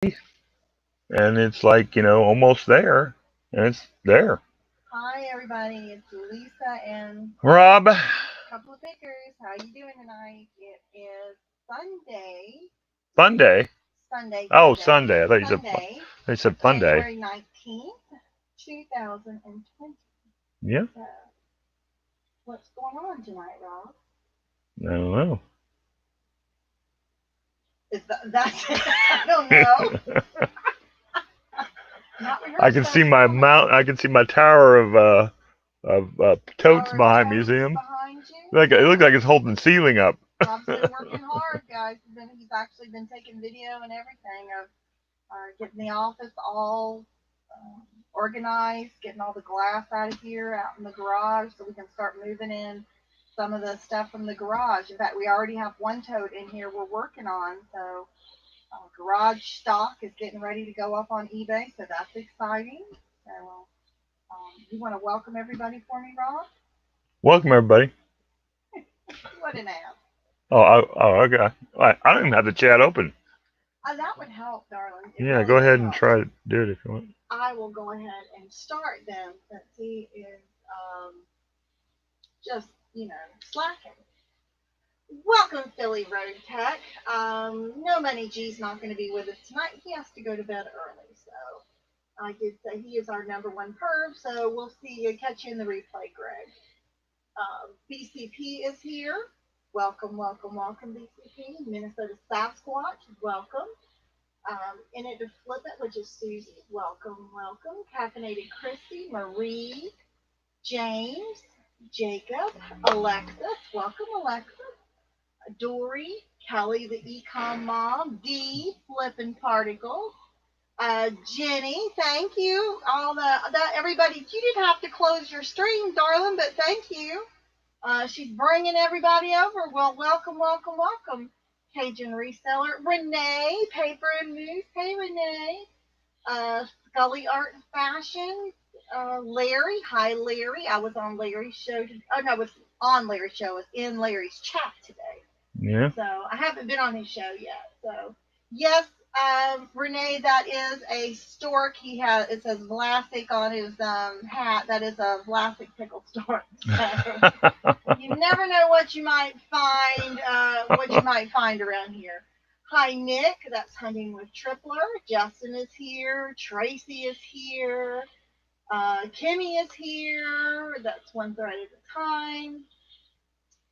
and it's like, almost there, and it's there. Hi everybody, it's Lisa and Rob, a couple of pickers. How you doing tonight? It is Sunday, fun day. Sunday Oh, today, Sunday. I thought you said fun. Sunday, They said fun day. January 19th, 2020. Yeah. So, what's going on tonight, Rob? I don't know. Is that's it? I don't know. Not I rehearsed, can that's see my coming. mount. I can see my tower of totes Tower of behind me. Totes See him? behind you. It looks like it's holding the ceiling up. Rob's been working hard, guys. He's actually been taking video and everything of getting the office all organized, getting all the glass out of here, out in the garage, so we can start moving in some of the stuff from the garage. In fact, we already have one tote in here we're working on, so garage stock is getting ready to go up on eBay, so that's exciting. So, you want to welcome everybody for me, Rob? Welcome everybody. What an ass. Okay. I don't even have the chat open. That would help, darling. It Yeah, really go would ahead and help. try to do it if you want. I will go ahead and start them since he is just, slacking. Welcome, Philly Road Tech. No Money G's not going to be with us tonight. He has to go to bed early, so I did say he is our number one perv. So we'll see you, catch you in the replay, Greg. BCP is here. Welcome, welcome, welcome, BCP. Minnesota Sasquatch, welcome. In it to flip it, which is Susie. Welcome, welcome. Caffeinated Christy, Marie, James, Jacob, Alexis. Welcome, Alexis. Dory, Kelly, the econ mom, D, flipping particles. Jenny, thank you. All the everybody. You didn't have to close your stream, darling, but thank you. She's bringing everybody over. Well, welcome, welcome, welcome. Cajun reseller Renee, Paper and Moose. Hey, Renee. Scully Art and Fashion. Larry, hi Larry. I was on Larry's show. Oh no, I was on Larry's show. I was in Larry's chat today. Yeah. So I haven't been on his show yet. So yes, Renee, that is a stork. It says Vlasic on his hat. That is a Vlasic pickle stork. So you never know what you might find. Around here. Hi Nick, that's Hunting with Tripler. Justin is here. Tracy is here. Kimmy is here. That's one thread at a time.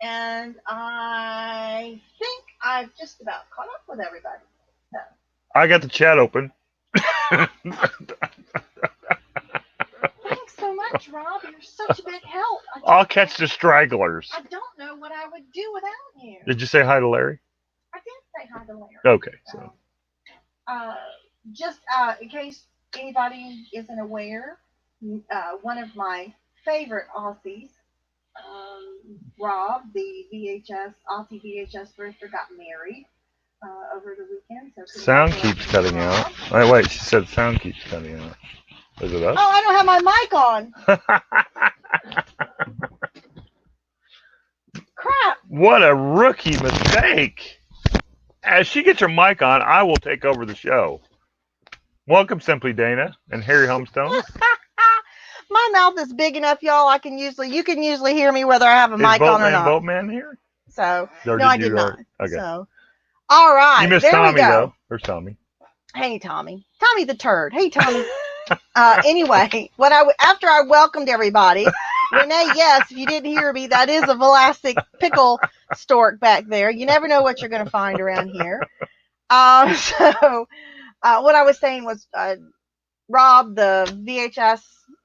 And I think I've just about caught up with everybody. So. I got the chat open. Thanks so much, Rob. You're such a big help. I'll catch the stragglers. I don't know what I would do without you. Did you say hi to Larry? I did say hi to Larry. Okay. So. Just in case anybody isn't aware, one of my favorite Aussies, Rob, the Aussie VHS drifter, got married over the weekend. So sound keeps cutting out. Wait, she said sound keeps cutting out. Is it us? Oh, I don't have my mic on. Crap. What a rookie mistake. As she gets her mic on, I will take over the show. Welcome, Simply Dana and Harry Homestone. My mouth is big enough, y'all. You can usually hear me whether I have a mic on or not. Boatman here? So no, I did not. Okay. So all right. You missed Tommy though. There's Tommy. Hey Tommy. Tommy the turd. Hey Tommy. Anyway, after I welcomed everybody, Renee, yes, if you didn't hear me, that is a Vlasic pickle stork back there. You never know what you're going to find around here. So what I was saying was Rob, the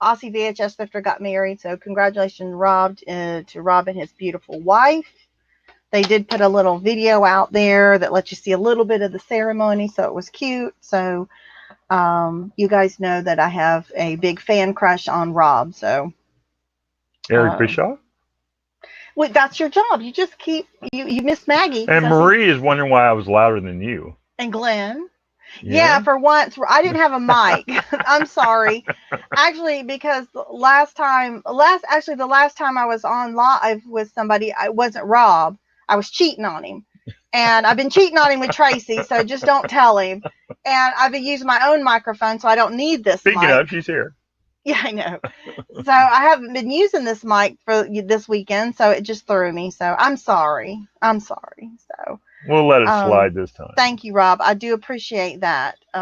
Aussie VHS lifter, got married. So congratulations, Rob, to Rob and his beautiful wife. They did put a little video out there that let you see a little bit of the ceremony, so it was cute. So you guys know that I have a big fan crush on Rob. So Eric Bischoff? Wait, that's your job. You just keep you miss Maggie. And Marie is wondering why I was louder than you. And Glenn. Yeah, for once I didn't have a mic. I'm sorry. Actually, because the last time I was on live with somebody, I wasn't Rob. I was cheating on him. And I've been cheating on him with Tracy, so just don't tell him. And I've been using my own microphone, so I don't need this Speaking mic. of, she's here. Yeah, I know. So I haven't been using this mic for this weekend, so it just threw me. So I'm sorry. So We'll let it slide this time. Thank you, Rob. I do appreciate that. So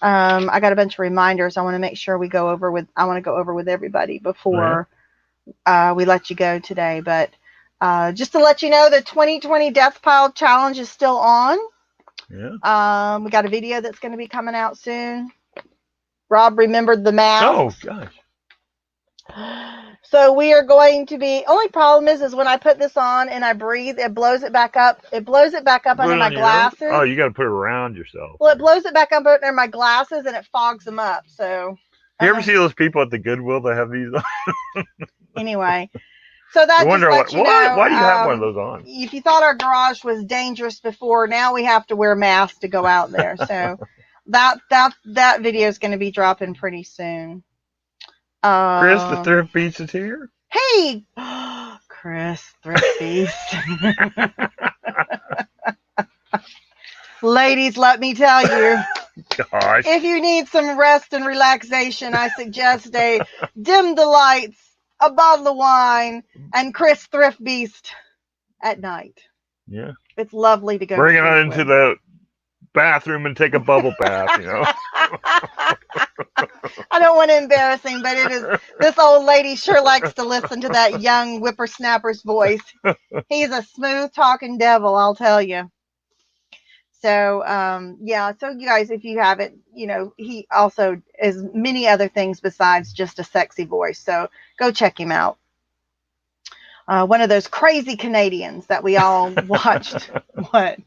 I got a bunch of reminders I want to make sure we go over with. I want to go over with everybody before we let you go today. But just to let you know, the 2020 Death Pile Challenge is still on. Yeah. We got a video that's going to be coming out soon. Rob remembered the mask. Oh gosh. So we are going to be. Only problem is when I put this on and I breathe, it blows it back up. It blows it back up under my glasses. Oh, you got to put it around yourself. Well, it blows it back up under my glasses and it fogs them up. So. You ever see those people at the Goodwill that have these on? Anyway. So that's why do you have one of those on? If you thought our garage was dangerous before, now we have to wear masks to go out there. So that video is going to be dropping pretty soon. Chris, the Thrift Beast is here. Hey, Chris, Thrift Beast. Ladies, let me tell you. Gosh. If you need some rest and relaxation, I suggest a dim the lights, a bottle of wine, and Chris Thrift Beast at night. Yeah. It's lovely to go. Bring it into the bathroom and take a bubble bath, you know. I don't want to embarrass him, but it is. This old lady sure likes to listen to that young whippersnapper's voice. He's a smooth talking devil, I'll tell you. So, so you guys, if you haven't, he also is many other things besides just a sexy voice. So go check him out. One of those crazy Canadians that we all watched. What?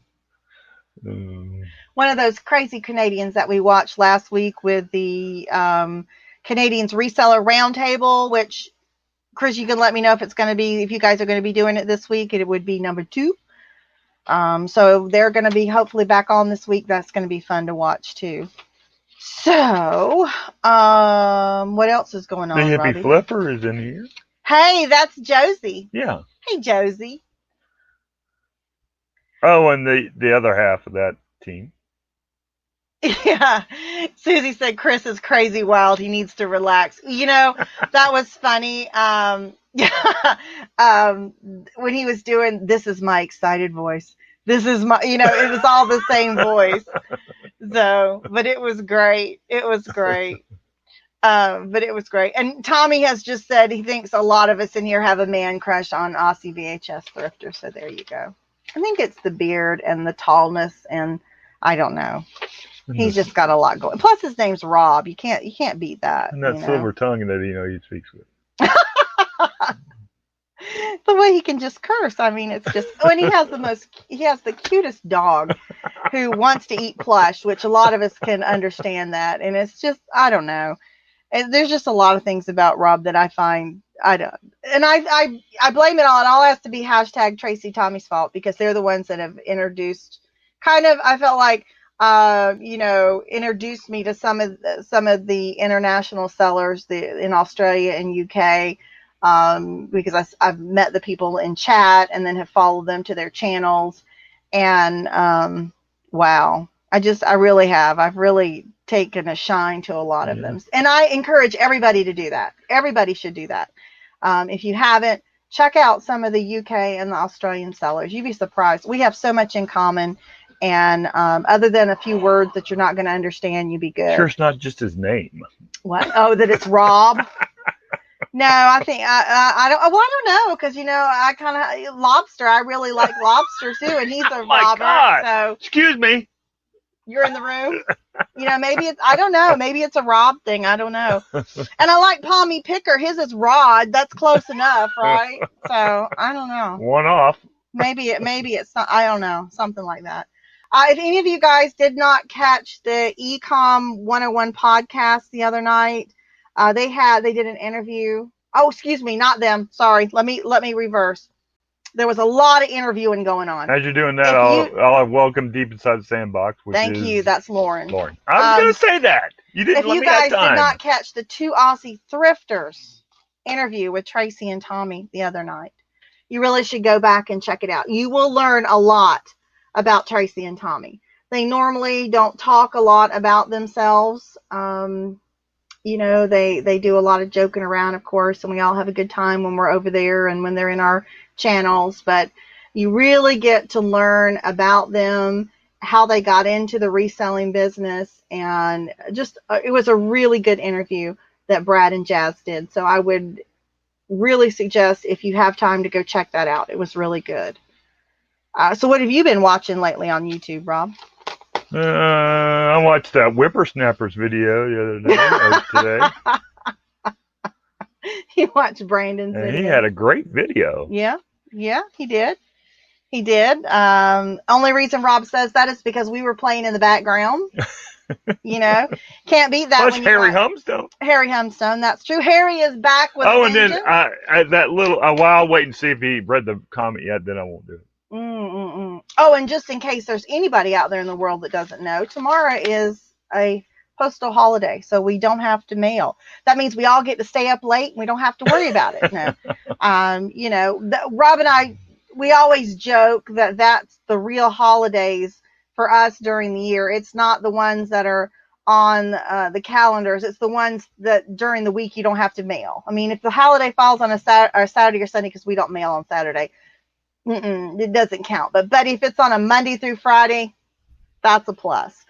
One of those crazy Canadians that we watched last week with the Canadians Reseller Roundtable, which, Chris, you can let me know if you guys are going to be doing it this week. It would be number 2. So they're going to be hopefully back on this week. That's going to be fun to watch too. So, what else is going on? The hippie Robbie? flipper is in here. Hey, that's Josie. Yeah. Hey, Josie. Oh, and the other half of that team. Yeah. Susie said Chris is crazy wild. He needs to relax. That was funny. When he was doing, this is my excited voice. This is my, it was all the same voice. So, but it was great. But it was great. And Tommy has just said he thinks a lot of us in here have a man crush on Aussie VHS Thrifter. So there you go. I think it's the beard and the tallness, and I don't know. He's just got a lot going. Plus, his name's Rob. You can't beat that. And that silver tongue that he speaks with. The way he can just curse. I mean, it's just when he has the cutest dog who wants to eat plush, which a lot of us can understand that. And it's just, I don't know. And there's just a lot of things about Rob that I find I blame it on. All has to be hashtag Tracy Tommy's fault, because they're the ones that have introduced. I felt like introduced me to some of the international sellers in Australia and UK. Because I've met the people in chat and then have followed them to their channels, and wow, I really have. I've really taken a shine to a lot of them, and I encourage everybody to do that. Everybody should do that. If you haven't, check out some of the UK and the Australian sellers. You'd be surprised. We have so much in common, and other than a few words that you're not going to understand, you'd be good. Sure, it's not just his name. What? Oh, that it's Rob. No, I think I don't know, because I kind of lobster. I really like lobster too, and he's a Robert. God. So excuse me, you're in the room. Maybe it's, I don't know. Maybe it's a Rob thing. I don't know. And I like Palmy Picker. His is Rod. That's close enough, right? So I don't know. One off. Maybe it's I don't know, something like that. If any of you guys did not catch the Ecom 101 podcast the other night. They did an interview. Oh, excuse me, not them. Sorry. Let me reverse. There was a lot of interviewing going on. As you're doing that, I'll welcome Deep Inside the Sandbox. Thank you. That's Lauren. I was going to say that. You didn't let me have time. If you guys did not catch the 2 Aussie Thrifters interview with Tracy and Tommy the other night, You really should go back and check it out. You will learn a lot about Tracy and Tommy. They normally don't talk a lot about themselves. You know, they do a lot of joking around, of course, and we all have a good time when we're over there and when they're in our channels. But you really get to learn about them, how they got into the reselling business, and just it was a really good interview that Brad and Jazz did. So I would really suggest, if you have time, to go check that out. It was really good. So what have you been watching lately on YouTube, Rob? I watched that Whippersnappers video the other day or today. You watched Brandon's And video. he had a great video. Yeah, he did. He did. Only reason Rob says that is because we were playing in the background. You know, can't beat that. Plus when Harry Humstone. Harry Humstone, that's true. Harry is back with and then that little, well, I'll wait and see if he read the comment yet, then I won't do it. Oh, and just in case there's anybody out there in the world that doesn't know, tomorrow is a postal holiday, so we don't have to mail. That means we all get to stay up late and we don't have to worry about it. No. You know, Rob and I, we always joke that that's the real holidays for us during the year. It's not the ones that are on the calendars. It's the ones that during the week you don't have to mail. I mean, if the holiday falls on a Saturday or Sunday, because we don't mail on Saturday, it doesn't count. But if it's on a Monday through Friday, that's a plus.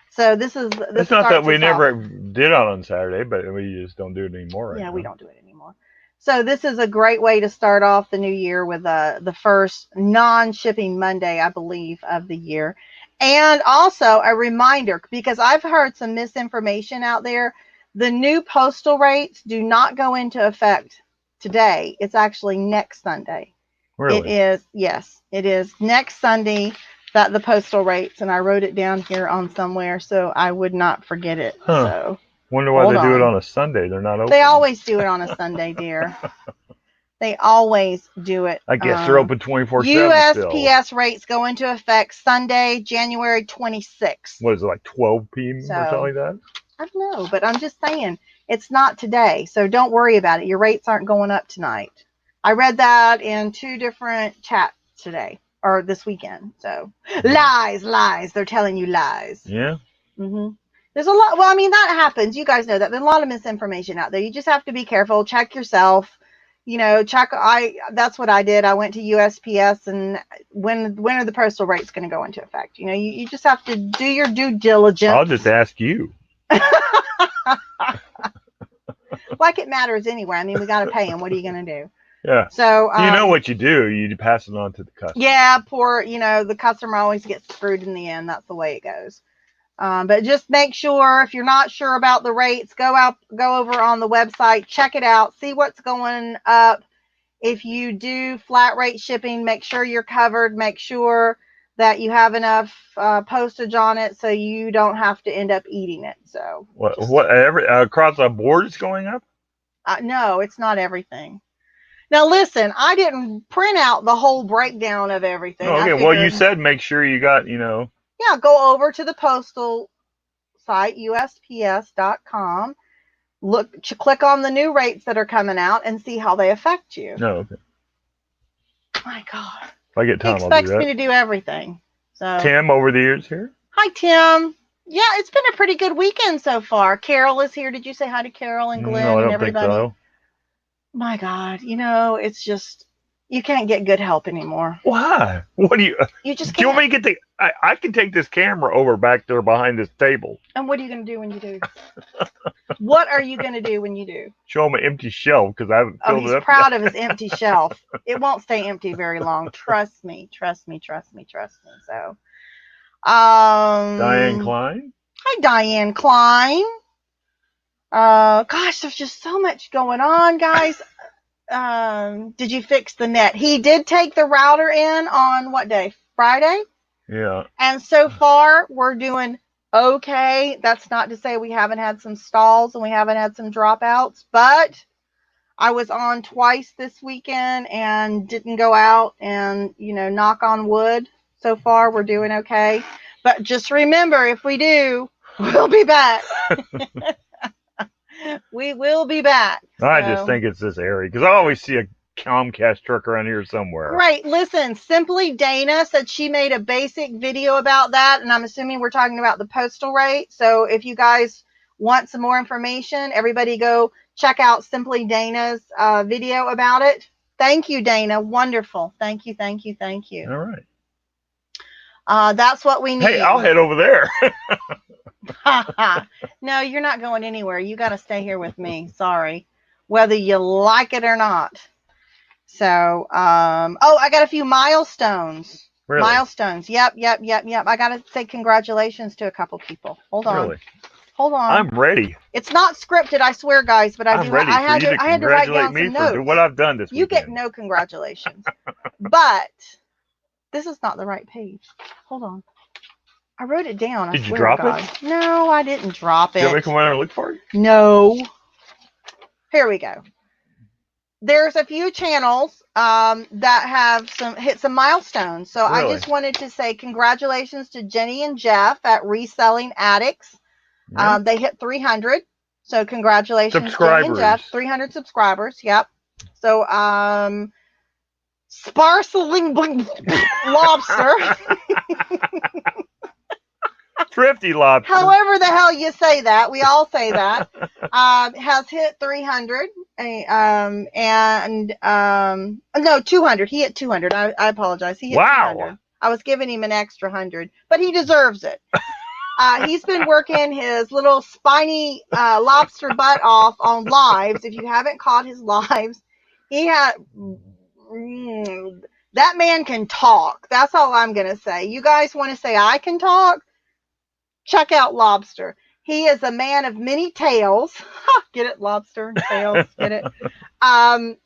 So this It's not that we never did it on Saturday, but we just don't do it anymore. Yeah, we don't do it anymore. So this is a great way to start off the new year with the first non-shipping Monday, I believe, of the year. And also a reminder, because I've heard some misinformation out there, the new postal rates do not go into effect today. It's actually next Sunday. Really? It is, yes. It is next Sunday that the postal rates, and I wrote it down here on somewhere so I would not forget it. Huh. So wonder why they do it on a Sunday. They're not open. They always do it on a Sunday, dear. They always do it. I guess they're open 24/7 USPS still. rates go into effect Sunday, January 26th. What is it, like 12 p.m. or something like that? I don't know, but I'm just saying it's not today, so don't worry about it. Your rates aren't going up tonight. I read that in 2 different chats today or this weekend. So lies. They're telling you lies. Yeah. There's a lot. Well, I mean, that happens. You guys know that. There's a lot of misinformation out there. You just have to be careful. Check yourself. You know, that's what I did. I went to USPS, and when are the postal rates going to go into effect? You know, you just have to do your due diligence. I'll just ask you. Like it matters anyway. I mean, we got to pay them. What are you going to do? Yeah. So you know what you do. You pass it on to the customer. Yeah, the customer always gets screwed in the end. That's the way it goes. But just make sure, if you're not sure about the rates, go over on the website, check it out, see what's going up. If you do flat rate shipping, make sure you're covered. Make sure that you have enough postage on it so you don't have to end up eating it. So across the board is going up? No, it's not everything. Now listen, I didn't print out the whole breakdown of everything. Okay, well you said make sure you got, Yeah, go over to the postal site, USPS.com. Click on the new rates that are coming out and see how they affect you. No, okay. My God. If I get time, He expects me to do everything. So Tim over the years here. Hi, Tim. Yeah, it's been a pretty good weekend so far. Carol is here. Did you say hi to Carol and Glenn and everybody? Think so. My God, it's just, you can't get good help anymore. Why? What do you? You just can't. Do you want me to get I can take this camera over back there behind this table. And what are you going to do when you do? What are you going to do when you do? Show him an empty shelf because I haven't filled it up. He's proud of his empty shelf. It won't stay empty very long. Trust me. So, Diane Klein. Hi, Diane Klein. Gosh, there's just so much going on, guys. Did you fix the net? He did take the router in on what day? Friday? Yeah. And so far, we're doing okay. That's not to say we haven't had some stalls and we haven't had some dropouts, but I was on twice this weekend and didn't go out, and, knock on wood. So far, we're doing okay. But just remember, if we do, we'll be back. We will be back. I just think it's this area because I always see Comcast truck around here somewhere. Great. Listen, Simply Dana said she made a basic video about that, and I'm assuming we're talking about the postal rate. So if you guys want some more information, everybody go check out Simply Dana's video about it. Thank you, Dana. Wonderful. Thank you, thank you, thank you. All right. That's what we need. Hey, I'll head over there. No, you're not going anywhere. You got to stay here with me. Sorry. Whether you like it or not. So, I got a few milestones. Really? Milestones. Yep. I got to say congratulations to a couple people. Hold on. Really? Hold on. I'm ready. It's not scripted, I swear, guys, but I'm ready I had for you to write congratulate down me some for notes. what I've done this You weekend. get no congratulations. But this is not the right page. Hold on. I wrote it down. I Did you swear drop to God. it? No, I didn't drop You want me to it. come over and look for it? No. Here we go. There's a few channels that have hit some milestones. So Really? I just wanted to say congratulations to Jenny and Jeff at Reselling Addicts. Yeah. They hit 300. So congratulations, Subscribers. Jenny and Jeff. 300 subscribers. Yep. So Sparkling Lobster. Thrifty Lobster. However the hell you say that, we all say that, has hit 300, no, 200. He hit 200. I apologize. He hit Wow. 200. I was giving him an extra 100, but he deserves it. He's been working his little spiny lobster butt off on lives. If you haven't caught his lives, that man can talk. That's all I'm going to say. You guys want to say I can talk? Check out Lobster. He is a man of many tales. Get it? Lobster and tails. Get it? And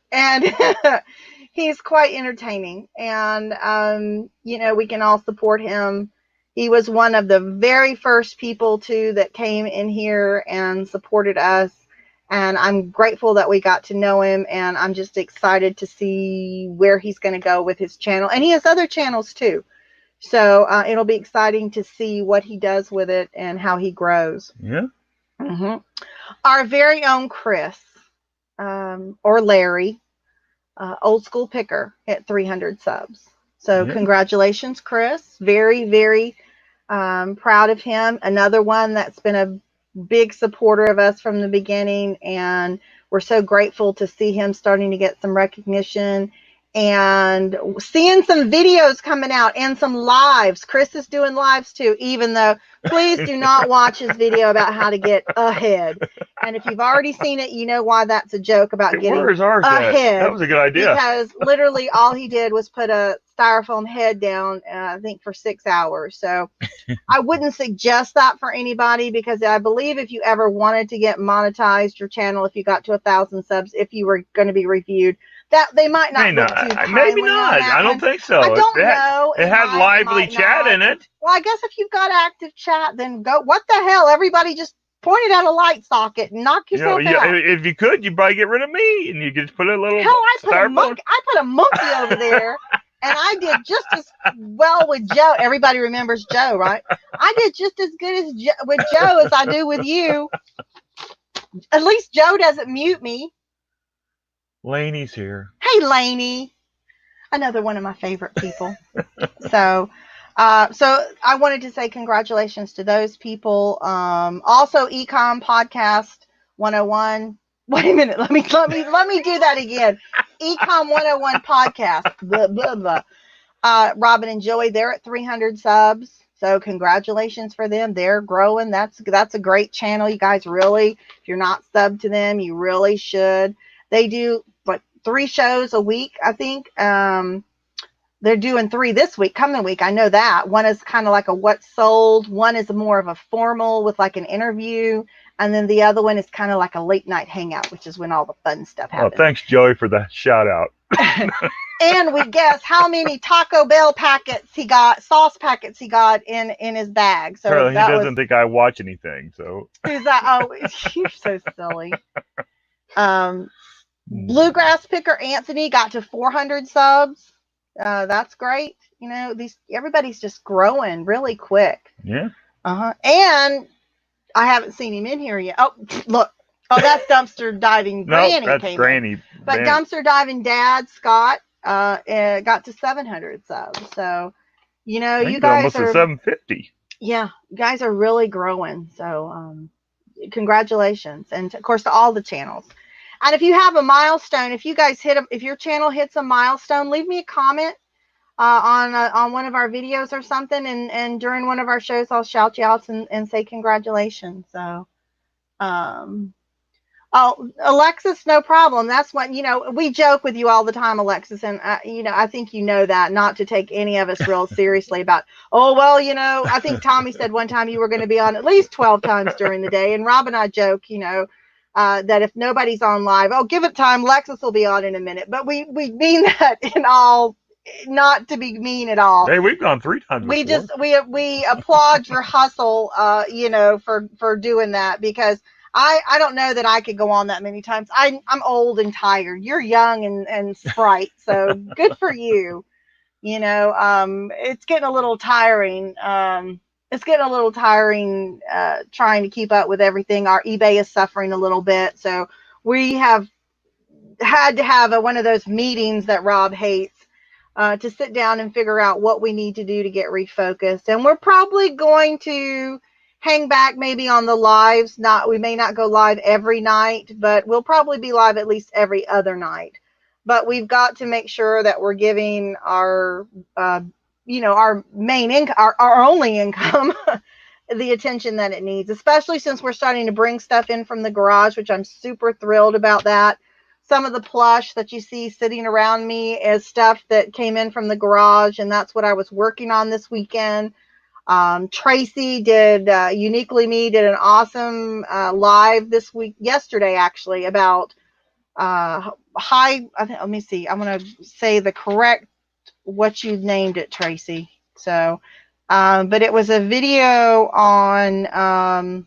he's quite entertaining. And, we can all support him. He was one of the very first people, too, that came in here and supported us. And I'm grateful that we got to know him. And I'm just excited to see where he's going to go with his channel. And he has other channels, too. So it'll be exciting to see what he does with it and how he grows. Yeah. Mm-hmm. Our very own Chris, or Larry, Old School Picker, hit 300 subs. So Congratulations, Chris. Very, very proud of him. Another one that's been a big supporter of us from the beginning. And we're so grateful to see him starting to get some recognition. And seeing some videos coming out and some lives. Chris is doing lives too, even though please do not watch his video about how to get ahead. And if you've already seen it, you know why that's a joke about getting Where's ours ahead. That was a good idea. Because literally all he did was put a styrofoam head down, I think for 6 hours. So I wouldn't suggest that for anybody, because I believe if you ever wanted to get monetized your channel, if you got to 1,000 subs, if you were going to be reviewed, that they might not look too timely. Maybe not. I don't think so. I don't know. It had lively chat in it. Well, I guess if you've got active chat, then go. What the hell? Everybody just pointed at a light socket and knock yourself out. If you could, you'd probably get rid of me, and you could just put a little. Hell, I put a monkey over there, and I did just as well with Joe. Everybody remembers Joe, right? I did just as good with Joe as I do with you. At least Joe doesn't mute me. Laney's here. Hey, Laney. Another one of my favorite people. So I wanted to say congratulations to those people. Also, Ecom Podcast 101. Wait a minute. Let me do that again. Ecom 101 Podcast. Blah, blah, blah. Robin and Joey, they're at 300 subs. So congratulations for them. They're growing. That's a great channel. You guys really, if you're not subbed to them, you really should. They do 3 shows a week, I think. They're doing 3 this week, coming week. I know that. One is kind of like a What's Sold. One is more of a formal with like an interview. And then the other one is kind of like a late night hangout, which is when all the fun stuff happens. Oh, thanks, Joey, for the shout out. And we guess how many Taco Bell sauce packets he got in his bag. So Apparently he doesn't think I watch anything. So who's that? Oh, you're so silly. Bluegrass Picker Anthony got to 400 subs. That's great. Everybody's just growing really quick. Yeah. And I haven't seen him in here yet. Oh, look, Oh, that's Dumpster Diving Nope, Granny that's came in. Granny. But Dumpster Diving Dad, Scott, got to 700 subs. So, you know, I think you it's guys almost are, a 750. yeah, you guys are really growing. So, congratulations. And of course, to all the channels. And if you have a milestone, if you guys if your channel hits a milestone, leave me a comment on one of our videos or something. And during one of our shows, I'll shout you out and say congratulations. So, um, oh, Alexis, no problem. That's what, you know, we joke with you all the time, Alexis. And, you know, I think you know that, not to take any of us real seriously about, oh, well, you know, I think Tommy said one time you were going to be on at least 12 times during the day. And Rob and I joke, you know, that if nobody's on live, oh, give it time, Alexis will be on in a minute. But we mean that in all, not to be mean at all. Hey, we've gone 3 times We before. just we applaud your hustle, you know, for doing that, because I don't know that I could go on that many times. I'm old and tired. You're young and sprite, so good for you. You know, it's getting a little tiring. It's getting a little tiring trying to keep up with everything. Our eBay is suffering a little bit, so we have had to have one of those meetings that Rob hates, to sit down and figure out what we need to do to get refocused. And we're probably going to hang back maybe on the lives. We may not go live every night, but we'll probably be live at least every other night. But we've got to make sure that we're giving our, you know, our main income, our only income, the attention that it needs, especially since we're starting to bring stuff in from the garage, which I'm super thrilled about that. Some of the plush that you see sitting around me is stuff that came in from the garage, and that's what I was working on this weekend. Tracy did, Uniquely Me did an awesome live yesterday actually, about let me see, I'm going to say the correct, what you named it, Tracy. So, but it was a video on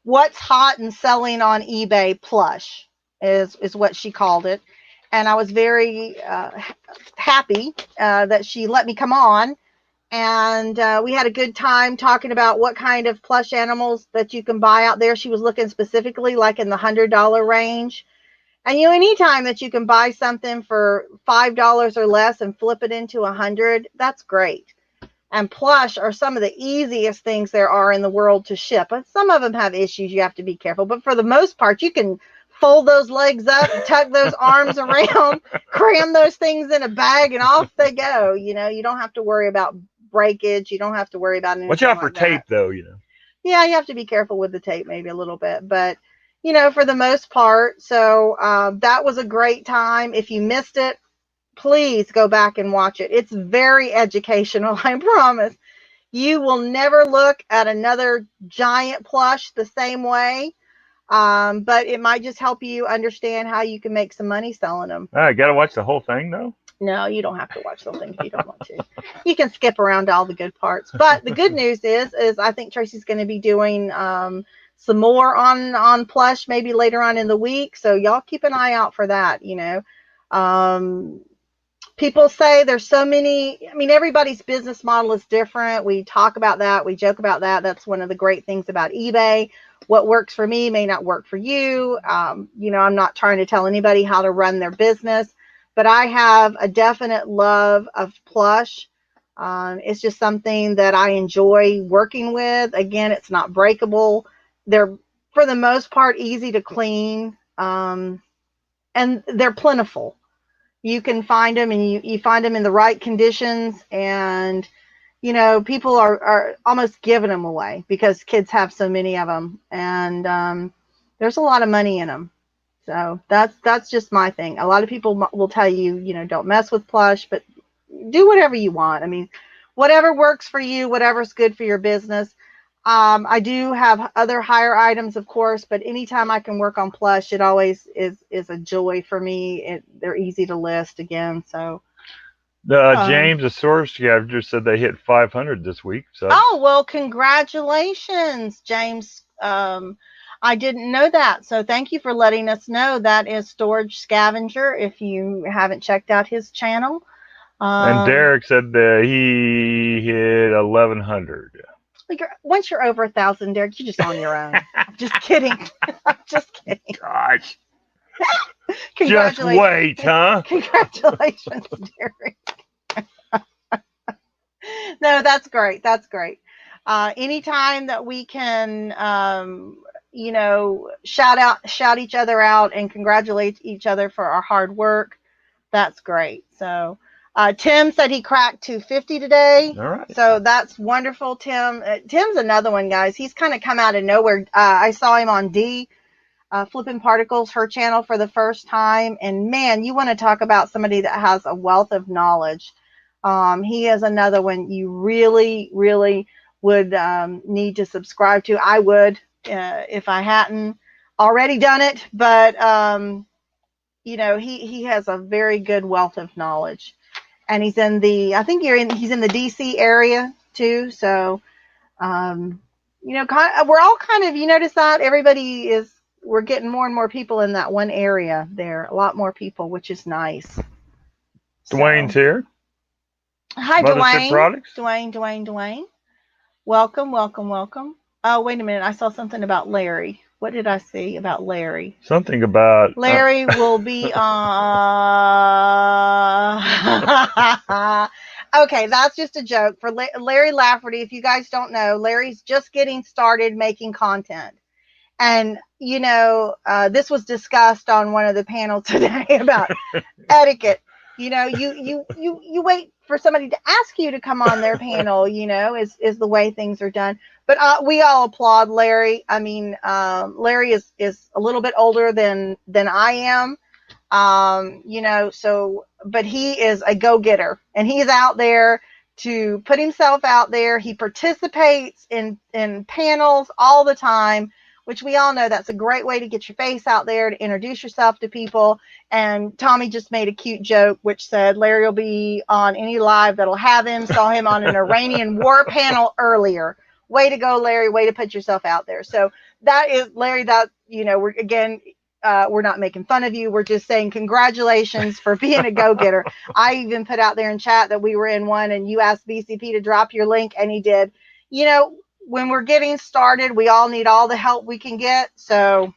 what's hot and selling on eBay plush is what she called it. And I was very happy that she let me come on. And we had a good time talking about what kind of plush animals that you can buy out there. She was looking specifically like in the $100 range. And you know, anytime that you can buy something for $5 or less and flip it into $100, that's great. And plush are some of the easiest things there are in the world to ship. But some of them have issues. You have to be careful. But for the most part, you can fold those legs up, tuck those arms around, cram those things in a bag, and off they go. You know, you don't have to worry about breakage. You don't have to worry about anything Watch out for like tape, that. though, you know. Yeah, you have to be careful with the tape maybe a little bit. But, you know, for the most part. So that was a great time. If you missed it, please go back and watch it. It's very educational, I promise. You will never look at another giant plush the same way, but it might just help you understand how you can make some money selling them. I got to watch the whole thing, though? No, you don't have to watch the whole thing if you don't want to. You can skip around to all the good parts. But the good news is I think Tracy's going to be doing some more on plush maybe later on in the week. So y'all keep an eye out for that, you know. People say there's so many, I mean, everybody's business model is different. We talk about that. We joke about that. That's one of the great things about eBay. What works for me may not work for you. You know, I'm not trying to tell anybody how to run their business, but I have a definite love of plush. It's just something that I enjoy working with. Again, it's not breakable. They're, for the most part, easy to clean, and they're plentiful. You can find them, and you find them in the right conditions, and you know, people are almost giving them away because kids have so many of them, and there's a lot of money in them. So that's just my thing. A lot of people will tell you, you know, don't mess with plush, but do whatever you want. I mean, whatever works for you, whatever's good for your business. I do have other higher items, of course, but anytime I can work on plush, it always is a joy for me. They're easy to list again. So James, the source scavenger, said they hit 500 this week. So. Oh, well, congratulations, James. I didn't know that. So thank you for letting us know. That is Storage Scavenger, if you haven't checked out his channel. And Derek said that he hit 1,100. Like, once you're over 1,000, Derek, you're just on your own. I'm just kidding. I'm just kidding. Gosh. Just Congratulations. wait, huh? Congratulations, Derek. No, that's great. That's great. Anytime that we can, shout each other out and congratulate each other for our hard work, that's great. So, Tim said he cracked 250 today. All right. So that's wonderful, Tim. Tim's another one, guys. He's kind of come out of nowhere. I saw him on Flipping Particles, her channel, for the first time. And man, you want to talk about somebody that has a wealth of knowledge. He is another one you really, really would need to subscribe to. I would if I hadn't already done it. But, he has a very good wealth of knowledge. And he's in he's in the DC area too. So, we're all kind of, you notice that we're getting more and more people in that one area there, a lot more people, which is nice. Dwayne's here. Hi, Mothership Products. Dwayne. Welcome. Oh, wait a minute. I saw something about Larry. What did I see about Larry? Something about Larry will be on. Okay, that's just a joke for Larry Lafferty. If you guys don't know, Larry's just getting started making content. And, this was discussed on one of the panels today about etiquette. You wait for somebody to ask you to come on their panel, is the way things are done. But we all applaud Larry. I mean, Larry is a little bit older than I am, but he is a go-getter, and he's out there to put himself out there. He participates in panels all the time, which we all know that's a great way to get your face out there, to introduce yourself to people. And Tommy just made a cute joke, which said Larry will be on any live that'll have him. Saw him on an Iranian war panel earlier. Way to go, Larry. Way to put yourself out there. So that is, Larry, we're not making fun of you. We're just saying congratulations for being a go-getter. I even put out there in chat that we were in one, and you asked BCP to drop your link, and he did. When we're getting started, we all need all the help we can get. So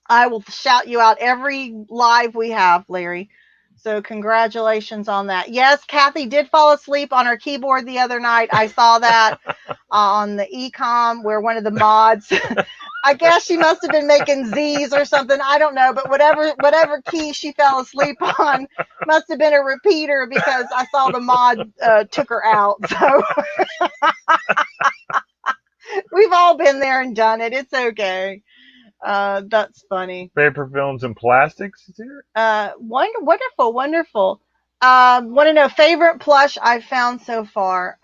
I will shout you out every live we have, Larry. So congratulations on that. Yes, Kathy did fall asleep on her keyboard the other night. I saw that on the Ecom, where one of the mods, I guess she must have been making Z's or something. I don't know, but whatever key she fell asleep on must have been a repeater, because I saw the mod took her out. So we've all been there and done it. It's okay. That's funny. Paper films and plastics is here. Wonderful. Want to know favorite plush I've found so far?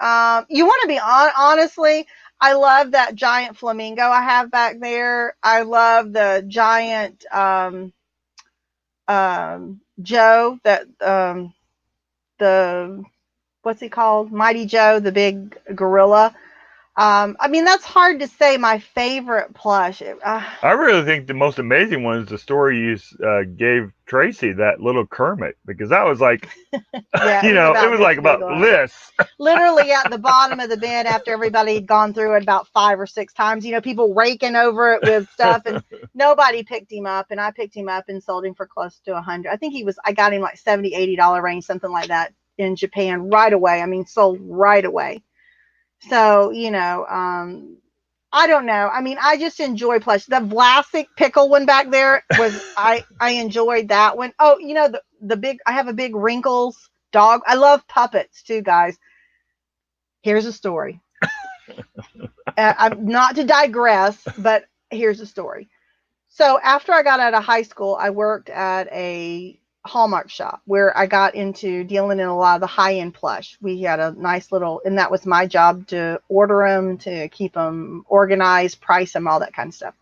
You want to be honestly, I love that giant flamingo I have back there. I love the giant Joe, that what's he called? Mighty Joe, the big gorilla. That's hard to say my favorite plush. I really think the most amazing one is the story you gave Tracy, that little Kermit, because that was like, yeah, it was like about this. Literally at the bottom of the bin after everybody had gone through it about 5 or 6 times, people raking over it with stuff, and nobody picked him up, and I picked him up and sold him for close to $100. I think I got him like $70, $80 range, something like that in Japan right away. Sold right away. So, I don't know. I just enjoy plush. The Vlasic pickle one back there was, I enjoyed that one. Oh, I have a big Wrinkles dog. I love puppets too, guys. Here's a story. I'm not to digress, but here's a story. So after I got out of high school, I worked at a Hallmark shop where I got into dealing in a lot of the high-end plush. We had a nice little, and that was my job, to order them, to keep them organized, price them, all that kind of stuff.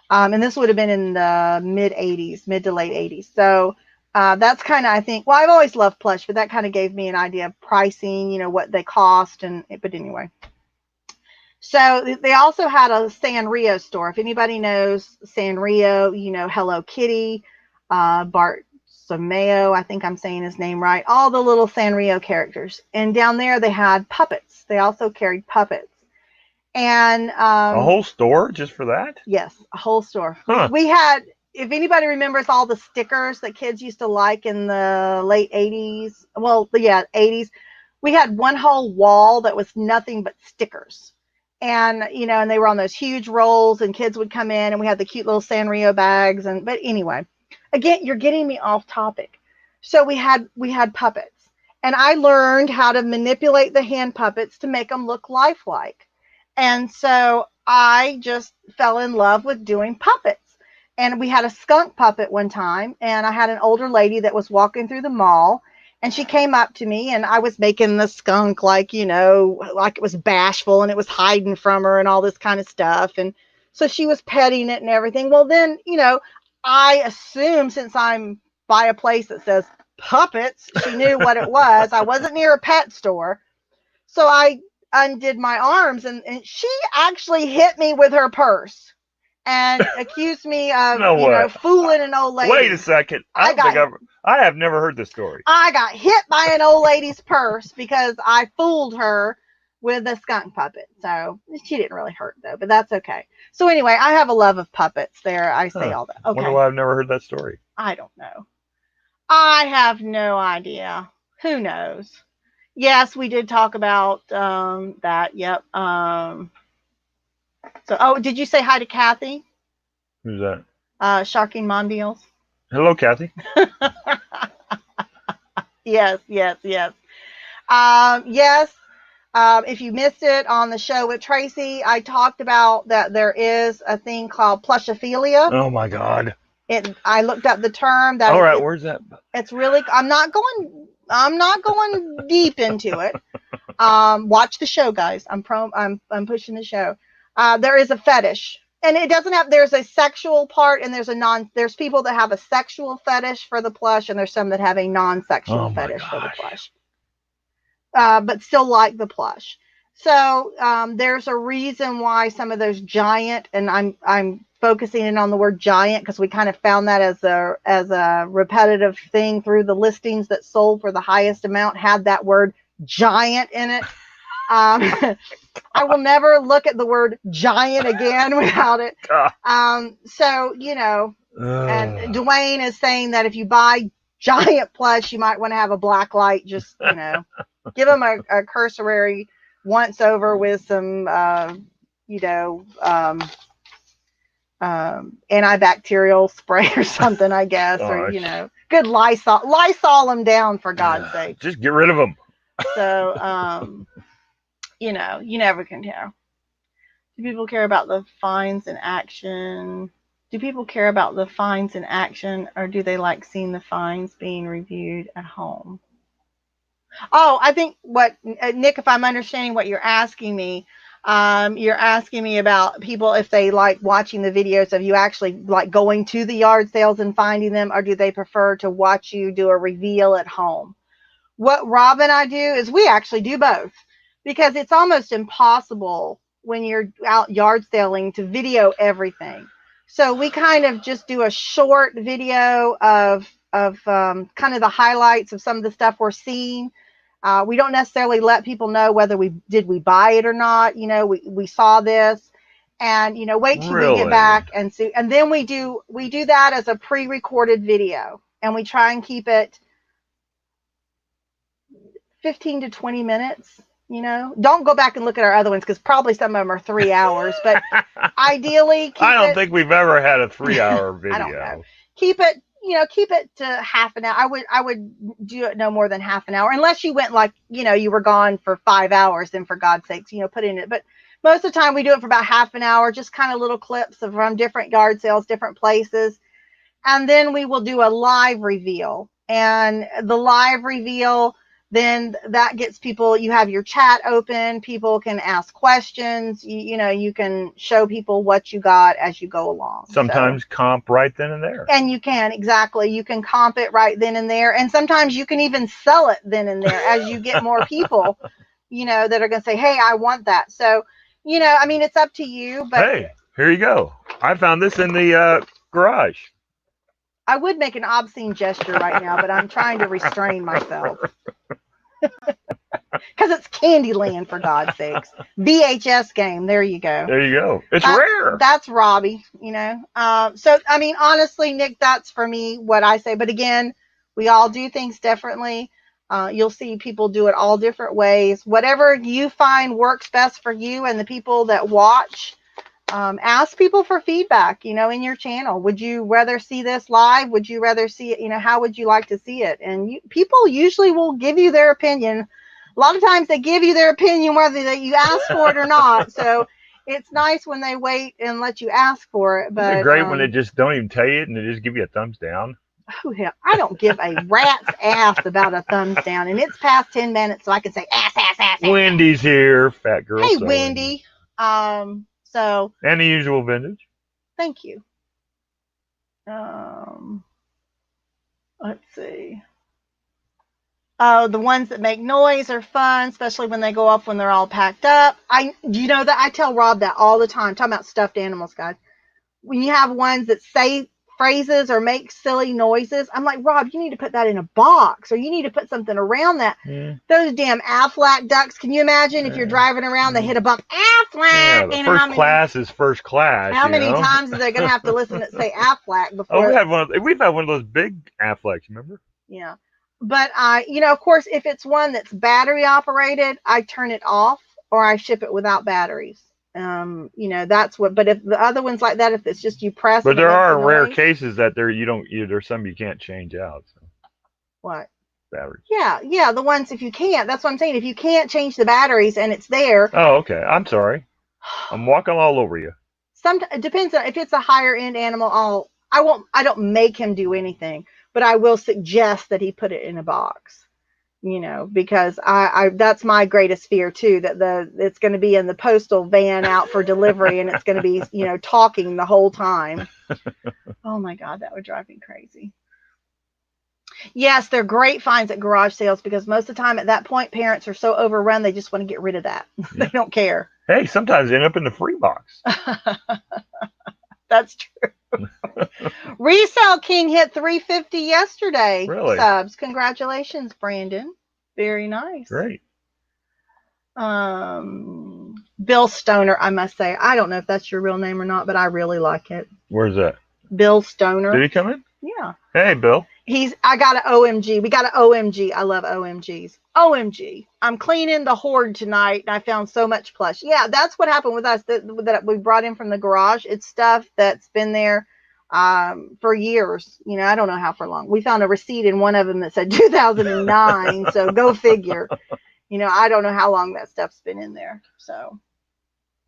And this would have been in the mid to late 80s. So that's kind of, I think, well, I've always loved plush, but that kind of gave me an idea of pricing, what they cost. But anyway. So they also had a Sanrio store. If anybody knows Sanrio, Hello Kitty, Bart Mayo, I think I'm saying his name right, all the little Sanrio characters. And down there they had puppets. They also carried puppets. And A whole store just for that? yes, a whole store. Huh. We had, if anybody remembers all the stickers that kids used to like in the late 80s, well, yeah, 80s, we had one whole wall that was nothing but stickers. And, and they were on those huge rolls, and kids would come in, and we had the cute little Sanrio bags. But anyway, again, you're getting me off topic. So we had puppets, and I learned how to manipulate the hand puppets to make them look lifelike. And so I just fell in love with doing puppets. And we had a skunk puppet one time, and I had an older lady that was walking through the mall, and she came up to me, and I was making the skunk like it was bashful and it was hiding from her and all this kind of stuff. And so she was petting it and everything. Well, then, I assume, since I'm by a place that says puppets, she knew what it was. I wasn't near a pet store. So I undid my arms, and she actually hit me with her purse and accused me of, No way. fooling an old lady. Wait a second. I have never heard this story. I got hit by an old lady's purse because I fooled her with a skunk puppet. So she didn't really hurt, though, but that's okay. So anyway, I have a love of puppets. There, I say all that. Okay. Wonder why I've never heard that story. I don't know. I have no idea. Who knows? Yes, we did talk about that. Yep. Did you say hi to Kathy? Who's that? Sharking Mondials. Hello, Kathy. Yes. Yes. If you missed it on the show with Tracy, I talked about that there is a thing called plushophilia. Oh my God. I looked up the term. All right, where's that? It's really. I'm not going deep into it. Watch the show, guys. I'm pushing the show. There is a fetish, and it doesn't have. There's a sexual part, and there's people that have a sexual fetish for the plush, and there's some that have a non-sexual fetish for the plush. But still like the plush. So there's a reason why some of those giant, and I'm focusing in on the word giant because we kind of found that as a repetitive thing through the listings that sold for the highest amount had that word giant in it. I will never look at the word giant again without it. So, and Dwayne is saying that if you buy giant plush, you might want to have a black light. Just, give them a cursory once over with some, antibacterial spray or something, I guess. Gosh. Or, good Lysol them down, for God's sake. Just get rid of them. So, you never can tell. Do people care about the fines in action? Or do they like seeing the fines being reviewed at home? Oh, I think Nick, if I'm understanding what you're asking me, you're asking me about people if they like watching the videos of you actually like going to the yard sales and finding them, or do they prefer to watch you do a reveal at home? What Rob and I do is we actually do both, because it's almost impossible when you're out yard selling to video everything. So we kind of just do a short video of kind of the highlights of some of the stuff we're seeing. We don't necessarily let people know whether we buy it or not. We saw this, and wait till we get back and see. And then we do that as a pre-recorded video, and we try and keep it 15 to 20 minutes. Don't go back and look at our other ones, because probably some of them are 3 hours. But ideally, I don't think we've ever had a 3-hour video. I don't know. Keep it to half an hour. I would do it no more than half an hour, unless you went like, you were gone for 5 hours, then for God's sakes, put in it. But most of the time we do it for about half an hour, just kind of little clips from different yard sales, different places. And then we will do a live reveal, and the live reveal, then that gets people, you have your chat open, people can ask questions, you can show people what you got as you go along. Sometimes comp right then and there. And you can, exactly. You can comp it right then and there. And sometimes you can even sell it then and there as you get more people, that are going to say, hey, I want that. So, it's up to you. But hey, here you go. I found this in the garage. I would make an obscene gesture right now, but I'm trying to restrain myself. Because it's Candyland, for God's sakes. VHS game. There you go. There you go. It's rare. That's Robbie, you know. So, I mean, honestly, Nick, that's for me what I say. But again, we all do things differently. You'll see people do it all different ways. Whatever you find works best for you and the people that watch, ask people for feedback, you know, in your channel. Would you rather see this live? Would you rather see it? You know, how would you like to see it? And people usually will give you their opinion. A lot of times they give you their opinion whether you ask for it or not. So it's nice when they wait and let you ask for it. But is it great when they just don't even tell you it and they just give you a thumbs down? Oh, hell, I don't give a rat's ass about a thumbs down. And it's past 10 minutes, so I can say ass. Wendy's here, fat girl. Hey, Wendy. So. And the usual vintage. Thank you. Let's see. Oh, the ones that make noise are fun, especially when they go off when they're all packed up. You know that I tell Rob that all the time. Talking about stuffed animals, guys. When you have ones that say phrases or make silly noises, I'm like, Rob, you need to put that in a box, or you need to put something around that. Yeah. Those damn Aflac ducks. Can you imagine if you're driving around, they hit a bump, Aflac? Yeah, first class is first class. How many times are they going to have to listen to say Aflac before? Oh, we've had one of those big Aflacs, remember? Yeah. But you know, of course, if it's one that's battery operated, I turn it off or I ship it without batteries. You know, that's what. But if the other ones like that, if it's just you press. But there are rare cases that there's some you can't change out. So. What? Batteries. Yeah, the ones if you can't. That's what I'm saying. If you can't change the batteries and it's there. Oh, okay. I'm sorry. I'm walking all over you. It depends on if it's a higher end animal. I don't make him do anything. But I will suggest that he put it in a box, you know, because that's my greatest fear too, that it's going to be in the postal van out for delivery and it's going to be, you know, talking the whole time. Oh my God, that would drive me crazy. Yes, they're great finds at garage sales because most of the time at that point, parents are so overrun, they just want to get rid of that. Yeah. They don't care. Hey, sometimes they end up in the free box. That's true. Resale King hit 350 yesterday. Really? Subs. Congratulations, Brandon. Very nice. Great. Bill Stoner, I must say. I don't know if that's your real name or not, but I really like it. Where's that? Bill Stoner. Did he come in? Yeah. Hey, Bill. I got an OMG. We got an OMG. I love OMGs. OMG. I'm cleaning the hoard tonight and I found so much plush. Yeah, that's what happened with us that we brought in from the garage. It's stuff that's been there for years. You know, I don't know how for long. We found a receipt in one of them that said 2009. So go figure. You know, I don't know how long that stuff's been in there. So.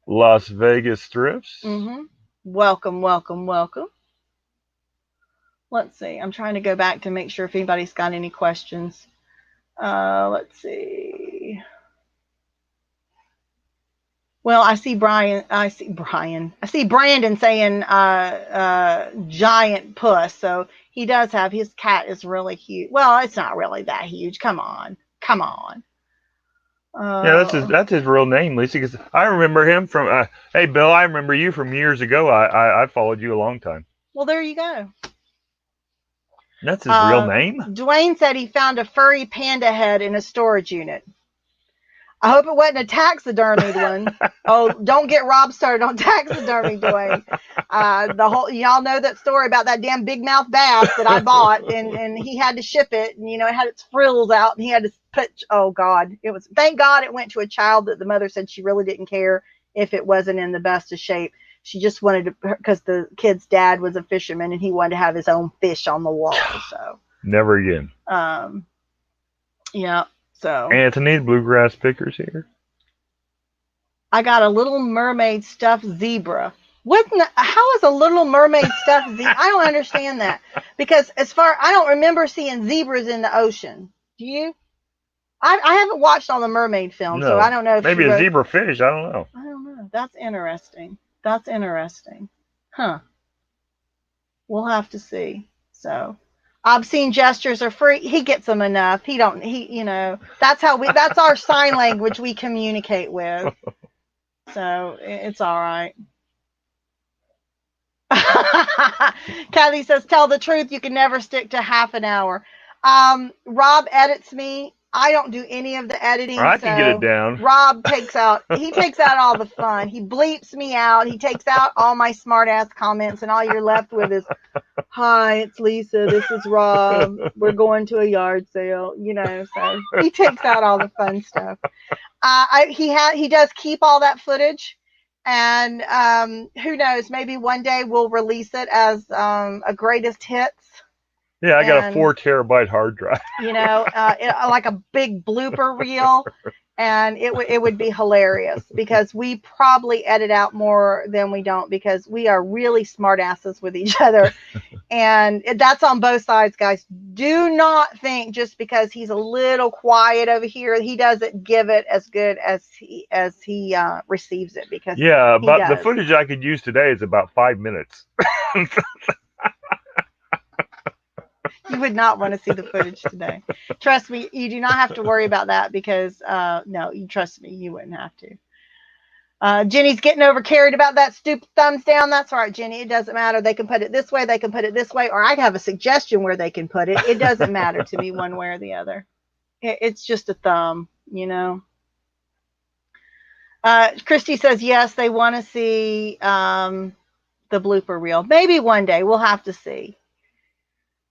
Las Vegas Thrifts. Mm-hmm. Welcome, welcome, welcome. Let's see. I'm trying to go back to make sure if anybody's got any questions. Let's see. Well, I see Brandon saying giant puss. So he does have, his cat is really huge. Well, it's not really that huge. Come on. Yeah, that's his real name, Lisa. Because I remember him from. Hey, Bill, I remember you from years ago. I followed you a long time. Well, there you go. That's his real name? Dwayne said he found a furry panda head in a storage unit. I hope it wasn't a taxidermied one. Oh, don't get Rob started on taxidermy, Dwayne. Y'all know that story about that damn big mouth bass that I bought, and he had to ship it, and you know it had its frills out, and he had to put. Oh God, thank God it went to a child that the mother said she really didn't care if it wasn't in the best of shape. She just wanted to, because the kid's dad was a fisherman and he wanted to have his own fish on the wall. So never again. Yeah. So Anthony, Bluegrass Pickers here. I got a Little Mermaid stuffed zebra. How is a Little Mermaid stuffed zebra? I don't understand that because I don't remember seeing zebras in the ocean. Do you? I haven't watched all the mermaid films, so I don't know. Maybe a zebra fish. I don't know. I don't know. That's interesting. Huh. We'll have to see. So obscene gestures are free. He gets them enough. That's our sign language we communicate with. So it's all right. Kathy says, tell the truth. You can never stick to half an hour. Rob edits me I don't do any of the editing. I can get it down. Rob takes out all the fun. He bleeps me out. He takes out all my smart ass comments, and all you're left with is, "Hi, it's Lisa. This is Rob. We're going to a yard sale." So he takes out all the fun stuff. He does keep all that footage, and who knows? Maybe one day we'll release it as a greatest hits. Yeah, I got a 4 terabyte hard drive. Like a big blooper reel, and it would be hilarious because we probably edit out more than we don't because we are really smart asses with each other, and that's on both sides, guys. Do not think just because he's a little quiet over here, he doesn't give it as good as he receives it, because but the footage I could use today is about 5 minutes. You would not want to see the footage today. Trust me, you do not have to worry about that because, no, you trust me, you wouldn't have to. Jenny's getting over carried about that stupid thumbs down. That's right, Jenny. It doesn't matter. They can put it this way. They can put it this way. Or I have a suggestion where they can put it. It doesn't matter to me one way or the other. It's just a thumb, Christy says, yes, they want to see the blooper reel. Maybe one day. We'll have to see.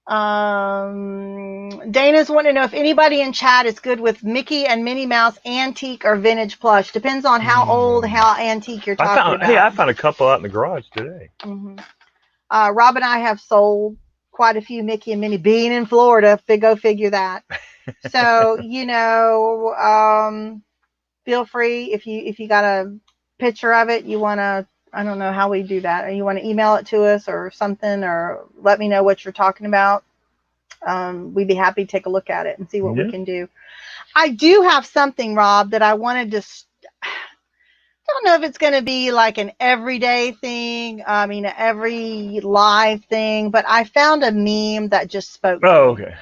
Dana's wanting to know if anybody in chat is good with Mickey and Minnie Mouse antique or vintage plush. Depends on how old, how antique you're talking about. Hey, I found a couple out in the garage today. Mm-hmm. Rob and I have sold quite a few Mickey and Minnie, being in Florida. Go figure that. So, feel free if you got a picture of it, you want to, I don't know how we do that. Or you want to email it to us or something, or let me know what you're talking about. We'd be happy to take a look at it and see what we can do. I do have something, Rob, that I wanted to. I don't know if it's going to be like an everyday thing. I mean, every live thing. But I found a meme that just spoke. Oh, okay.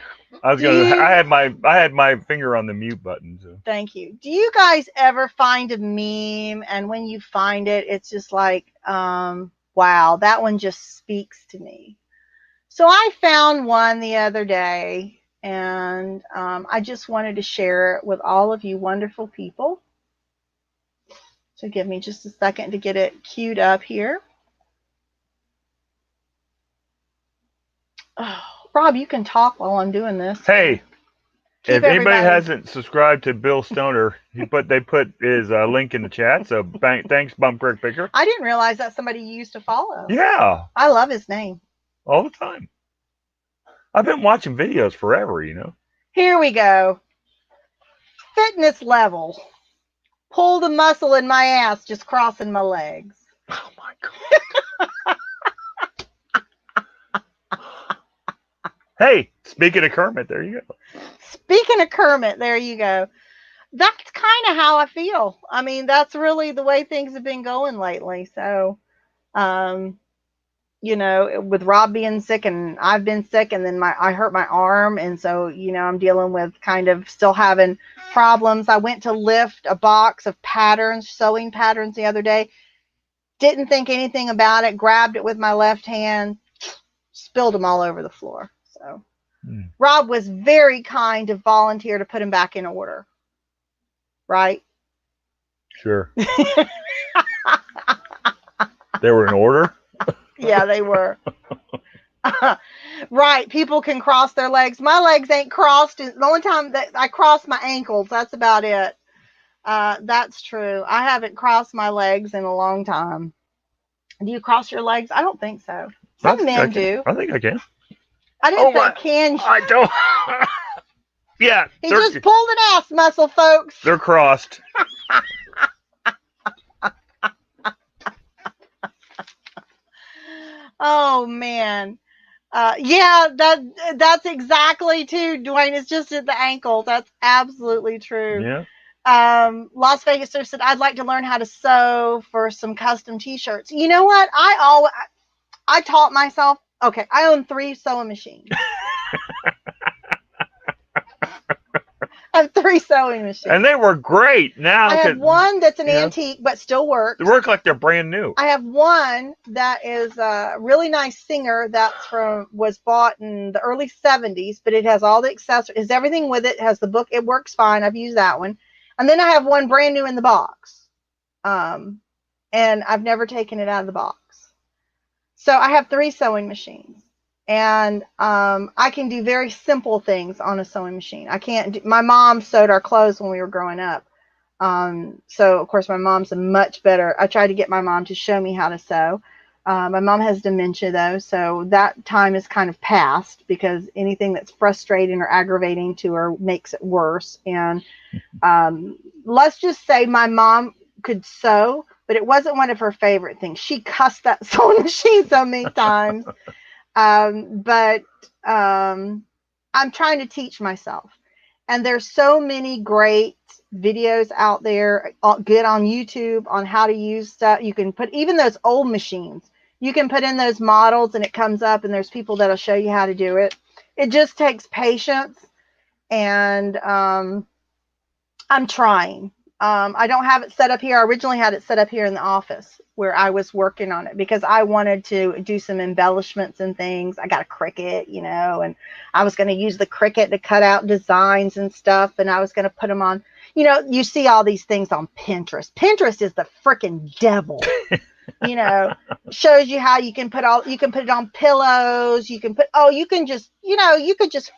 I had my finger on the mute button. So. Thank you. Do you guys ever find a meme, and when you find it, it's just like, wow, that one just speaks to me. So I found one the other day, and I just wanted to share it with all of you wonderful people. So give me just a second to get it queued up here. Oh, Rob, you can talk while I'm doing this. Hey, if anybody hasn't subscribed to Bill Stoner, they put his link in the chat. So thanks, Bump Creek Picker. I didn't realize that's somebody you used to follow. Yeah. I love his name. All the time. I've been watching videos forever, Here we go. Fitness level. Pull the muscle in my ass, just crossing my legs. Oh, my God. Hey, speaking of Kermit, there you go. Speaking of Kermit, there you go. That's kind of how I feel. I mean, that's really the way things have been going lately. So, with Rob being sick and I've been sick, and then I hurt my arm. And so, I'm dealing with kind of still having problems. I went to lift a box of sewing patterns the other day. Didn't think anything about it. Grabbed it with my left hand, spilled them all over the floor. So Rob was very kind to volunteer to put him back in order. Right? Sure. They were in order? Yeah, they were. Right. People can cross their legs. My legs ain't crossed. The only time that I cross my ankles, that's about it. That's true. I haven't crossed my legs in a long time. Do you cross your legs? I don't think so. Some men do. I think I can. I didn't say can. I don't. Yeah. He just pulled an ass muscle, folks. They're crossed. Oh, man. Yeah, that's exactly too, Dwayne. It's just at the ankle. That's absolutely true. Yeah. Las Vegas Surf said, I'd like to learn how to sew for some custom t-shirts. You know what? I taught myself. Okay, I own 3 sewing machines. have 3 sewing machines. And they were great. Now I have one that's an yeah. antique but still works. They work like they're brand new. I have one that is a really nice Singer was bought in the early 70s, but it has all the accessories, has everything with it, it has the book, it works fine. I've used that one. And then I have one brand new in the box. And I've never taken it out of the box. So I have 3 sewing machines. And I can do very simple things on a sewing machine. My mom sewed our clothes when we were growing up. So of course my mom's much better. I tried to get my mom to show me how to sew. My mom has dementia though, so that time is kind of past, because anything that's frustrating or aggravating to her makes it worse. And let's just say my mom could sew, but it wasn't one of her favorite things. She cussed that sewing machine so many times. But I'm trying to teach myself. And there's so many great videos out there, good on YouTube, on how to use stuff. You can put, even those old machines, you can put in those models and it comes up, and there's people that'll show you how to do it. It just takes patience. And I'm trying. I don't have it set up here. I originally had it set up here in the office where I was working on it, because I wanted to do some embellishments and things. I got a Cricut, and I was going to use the Cricut to cut out designs and stuff. And I was going to put them on, you see all these things on Pinterest. Pinterest is the freaking devil. Shows you how you can put it on pillows. You can just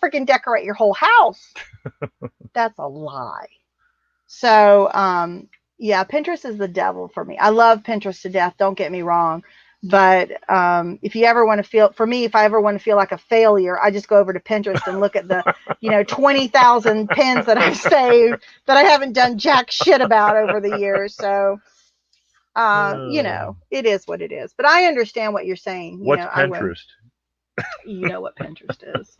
freaking decorate your whole house. That's a lie. So, yeah, Pinterest is the devil for me. I love Pinterest to death. Don't get me wrong. But if I ever want to feel like a failure, I just go over to Pinterest and look at the, 20,000 pins that I've saved that I haven't done jack shit about over the years. So, it is what it is. But I understand what you're saying. What's Pinterest? You know what Pinterest is.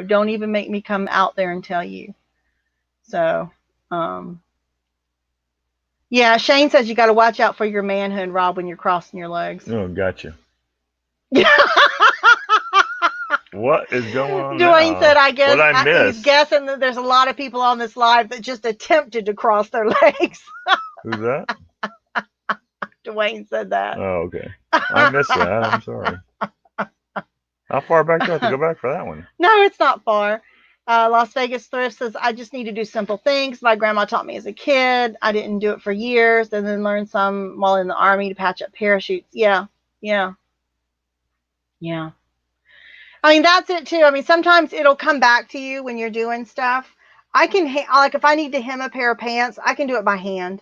Don't even make me come out there and tell you. So, yeah, Shane says you got to watch out for your manhood, Rob, when you're crossing your legs. Oh, gotcha. What is going on? Dwayne said, I guess what I missed. He's guessing that there's a lot of people on this live that just attempted to cross their legs. Who's that? Dwayne said that. Oh, okay. I missed that. I'm sorry. How far back do I have to go back for that one? No, it's not far. Las Vegas Thrift says, I just need to do simple things. My grandma taught me as a kid. I didn't do it for years, and then learned some while in the Army to patch up parachutes. Yeah. I mean, that's it too. I mean, sometimes it'll come back to you when you're doing stuff. I can, like, if I need to hem a pair of pants, I can do it by hand.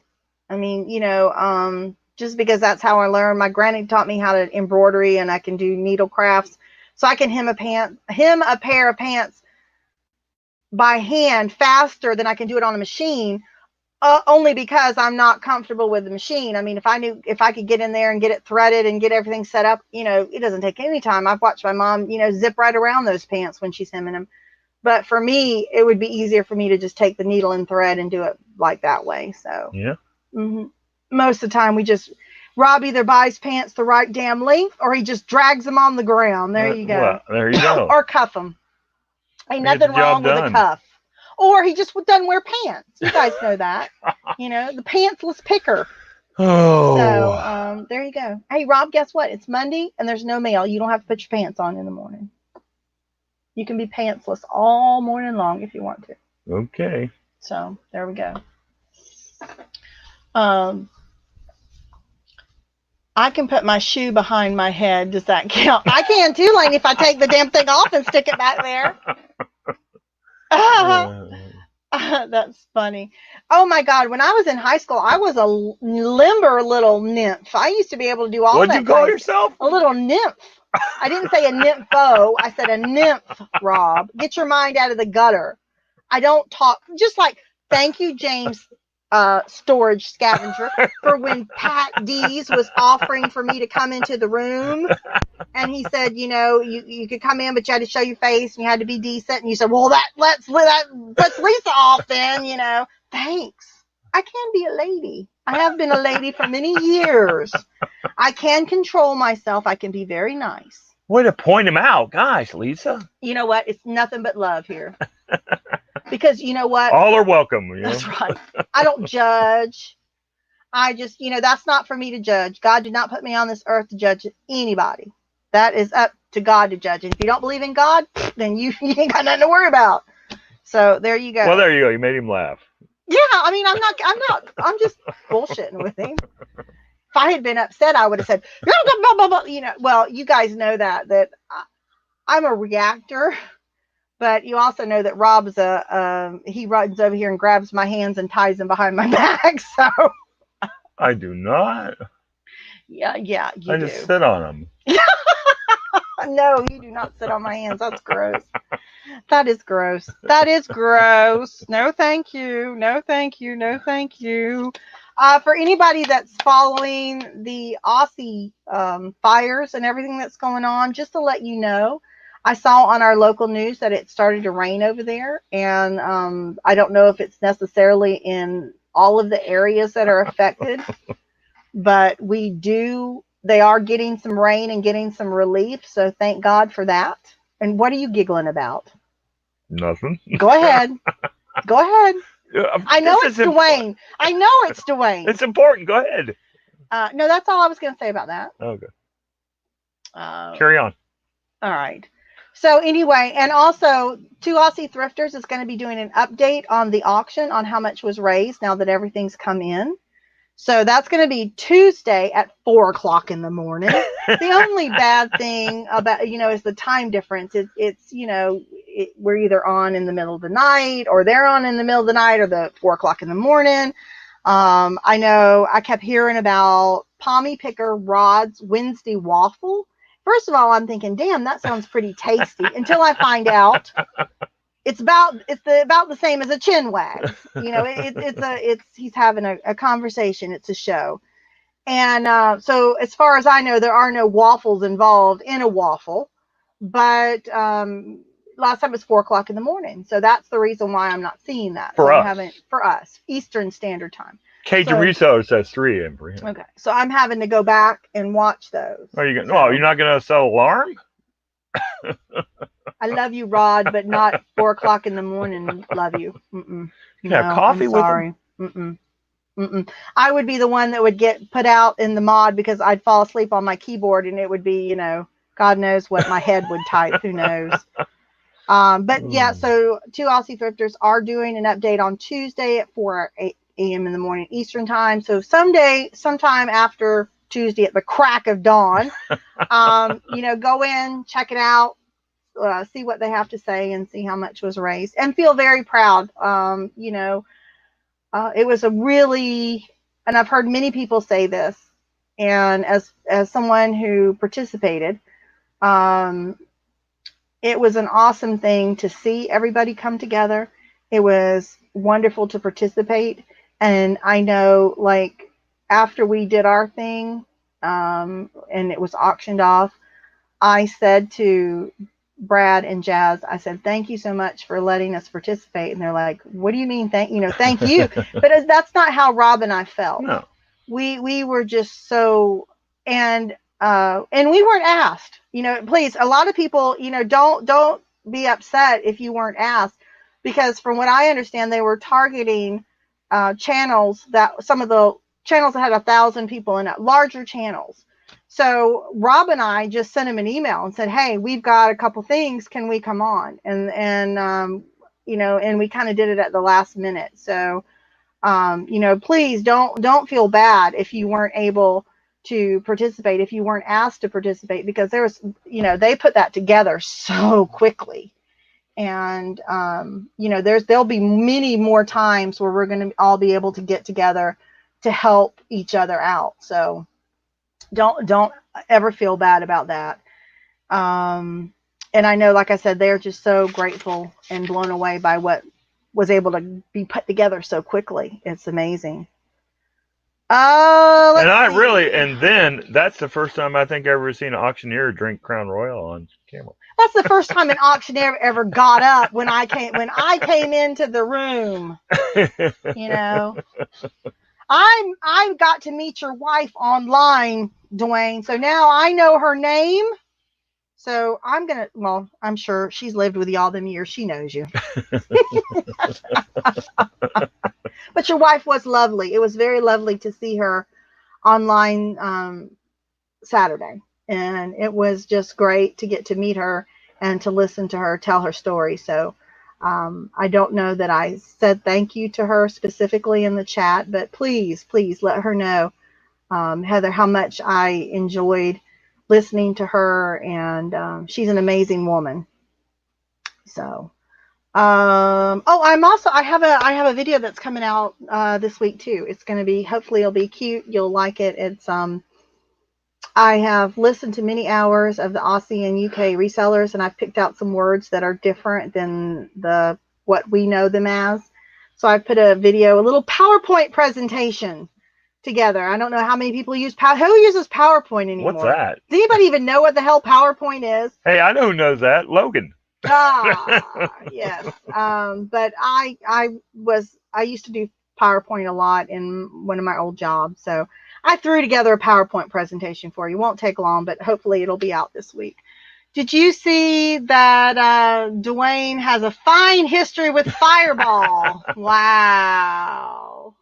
I mean, just because that's how I learned. My granny taught me how to embroidery, and I can do needle crafts. So I can hem a pair of pants by hand faster than I can do it on a machine, only because I'm not comfortable with the machine. I mean, if I could get in there and get it threaded and get everything set up, it doesn't take any time. I've watched my mom, zip right around those pants when she's hemming them. But for me, it would be easier for me to just take the needle and thread and do it like that way. So yeah. Mm-hmm. Most of the time Rob either buys pants the right damn length, or he just drags them on the ground. There you go. Well, there you go. Or cuff them. Ain't nothing wrong with a cuff. Or he just doesn't wear pants. You guys know that. The pantsless picker. Oh. So there you go. Hey, Rob, guess what? It's Monday and there's no mail. You don't have to put your pants on in the morning. You can be pantsless all morning long if you want to. Okay. So there we go. I can put my shoe behind my head. Does that count? I can too, Lane, if I take the damn thing off and stick it back there. That's funny. Oh my God. When I was in high school, I was a limber little nymph. I used to be able to do all that. What'd you call yourself? A little nymph. I didn't say a nympho. I said a nymph, Rob. Get your mind out of the gutter. I don't talk, just like, thank you, James Storage Scavenger, for when Pat Dees was offering for me to come into the room. And he said, you could come in, but you had to show your face and you had to be decent. And you said, well, let's Lisa off then, Thanks. I can be a lady. I have been a lady for many years. I can control myself. I can be very nice. Way to point him out. Gosh, Lisa. You know what? It's nothing but love here. because you know what? All are welcome. You know? That's right. I don't judge. I just, that's not for me to judge. God did not put me on this earth to judge anybody. That is up to God to judge. And if you don't believe in God, then you ain't got nothing to worry about. So there you go. Well, there you go. You made him laugh. Yeah, I mean, I'm just bullshitting with him. If I had been upset, I would have said, blah, blah, blah, well, you guys know that I'm a reactor, but you also know that Rob's he runs over here and grabs my hands and ties them behind my back. So I do not. yeah, you I do. just sit on them. No, you do not sit on my hands. That's gross. That is gross. That is gross. No, thank you. No, thank you. No, thank you. For anybody that's following the Aussie fires and everything that's going on, just to let you know, I saw on our local news that it started to rain over there. And I don't know if it's necessarily in all of the areas that are affected, but they are getting some rain and getting some relief. So thank God for that. And what are you giggling about? Nothing. Go ahead. Go ahead. I know it's Dwayne. I know it's Dwayne. It's important. Go ahead. No, that's all I was going to say about that. Okay. Carry on. All right. So anyway, and also Two Aussie Thrifters is going to be doing an update on the auction on how much was raised now that everything's come in. So that's going to be Tuesday at 4:00 in the morning. The only bad thing about, is the time difference. It's we're either on in the middle of the night or they're on in the middle of the night or the 4:00 in the morning. I know I kept hearing about Pommy Picker Rod's Wednesday waffle. First of all, I'm thinking, damn, that sounds pretty tasty until I find out it's about the same as a chin wag. He's having a conversation. It's a show. And so as far as I know, there are no waffles involved in a waffle, but last time it was 4:00 in the morning. So that's the reason why I'm not seeing that. For us, Eastern Standard Time. Cajun Reseller says 3 a.m. for him. Okay. So I'm having to go back and watch those. Are you going? No, you're not going to sell alarm? I love you, Rod, but not 4:00 in the morning. Love you. Mm-mm. You have coffee I'm with sorry. them? Mm-mm. I would be the one that would get put out in the mod because I'd fall asleep on my keyboard and it would be, God knows what my head would type. Who knows? But yeah, so Two Aussie Thrifters are doing an update on Tuesday at 4 a.m. in the morning Eastern Time. So sometime after Tuesday at the crack of dawn, go in, check it out, see what they have to say and see how much was raised and feel very proud. It was a really, and I've heard many people say this, and as someone who participated, it was an awesome thing to see everybody come together. It was wonderful to participate. And I know, like, after we did our thing, and it was auctioned off, I said to Brad and Jazz, I said, thank you so much for letting us participate. And they're like, what do you mean? Thank you. But that's not how Rob and I felt. No. We were just so, and we weren't asked, please, a lot of people, don't be upset if you weren't asked, because from what I understand, they were targeting channels that some of the channels that had 1,000 people in it, larger channels. So Rob and I just sent him an email and said, hey, we've got a couple things. Can we come on? And we kind of did it at the last minute. So, please don't feel bad if you weren't able to participate, if you weren't asked to participate, because there was, they put that together so quickly. And, there'll be many more times where we're going to all be able to get together to help each other out. So don't ever feel bad about that. And I know, like I said, they're just so grateful and blown away by what was able to be put together so quickly. It's amazing. And then that's the first time I think I've ever seen an auctioneer drink Crown Royal on camera. That's the first time an auctioneer ever got up when I came into the room. I got to meet your wife online, Dwayne. So now I know her name. So I'm sure she's lived with you all them years. She knows you. But your wife was lovely. It was very lovely to see her online Saturday. And it was just great to get to meet her and to listen to her tell her story. So I don't know that I said thank you to her specifically in the chat, but please let her know, Heather, how much I enjoyed listening to her. And she's an amazing woman. So, I have a video that's coming out this week too. It's going to be, hopefully it'll be cute. You'll like it. It's I have listened to many hours of the Aussie and UK resellers, and I've picked out some words that are different than what we know them as. So I put a little PowerPoint presentation together. I don't know how many people use who uses PowerPoint anymore. What's that? Does anybody even know what the hell PowerPoint is? Hey, I know who knows that. Logan. Yes. But I used to do PowerPoint a lot in one of my old jobs. So I threw together a PowerPoint presentation for you. It won't take long, but hopefully it'll be out this week. Did you see that Dwayne has a fine history with Fireball? Wow.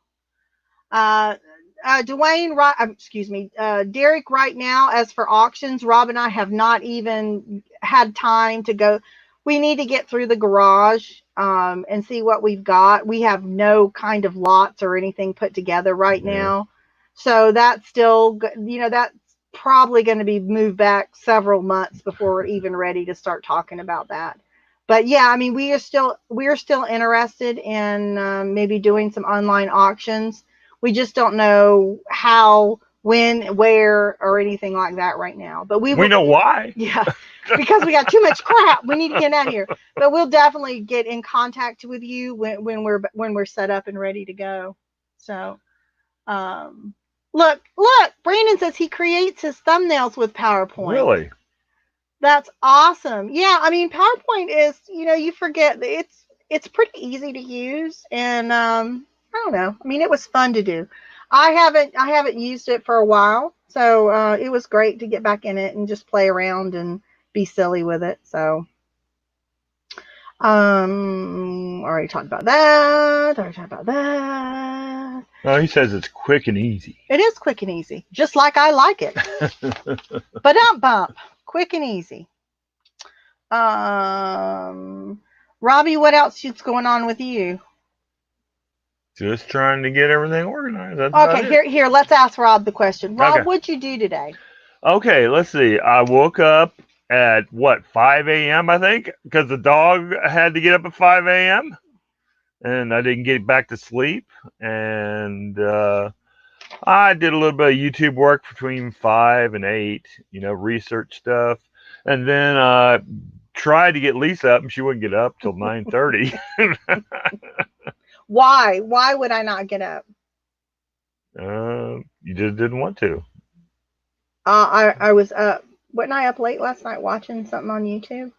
Derek, right now, as for auctions, Rob and I have not even had time to go. We need to get through the garage and see what we've got. We have no kind of lots or anything put together right now. So that's still, that's probably going to be moved back several months before we're even ready to start talking about that. But yeah, I mean, we are still interested in maybe doing some online auctions. We just don't know how, when, where, or anything like that right now. But we know why. Yeah, because we got too much crap. We need to get out of here. But we'll definitely get in contact with you when we're set up and ready to go. So, look, Brandon says he creates his thumbnails with PowerPoint. Really? That's awesome. Yeah, I mean, PowerPoint is, you forget that it's pretty easy to use, and I don't know. I mean, it was fun to do. I haven't used it for a while, so it was great to get back in it and just play around and be silly with it. So, already talked about that. No, he says it's quick and easy. It is quick and easy, just like I like it. But bump, quick and easy. Robbie, what else is going on with you? Just trying to get everything organized. That's okay, here, let's ask Rob the question. Rob, okay. What'd you do today? Okay, let's see. I woke up at 5 a.m. I think, because the dog had to get up at 5 a.m. and I didn't get back to sleep. And I did a little bit of YouTube work between 5 and 8, research stuff. And then tried to get Lisa up, and she wouldn't get up till 9:30. Why? Why would I not get up? You just didn't want to. I was up. Wasn't I up late last night watching something on YouTube?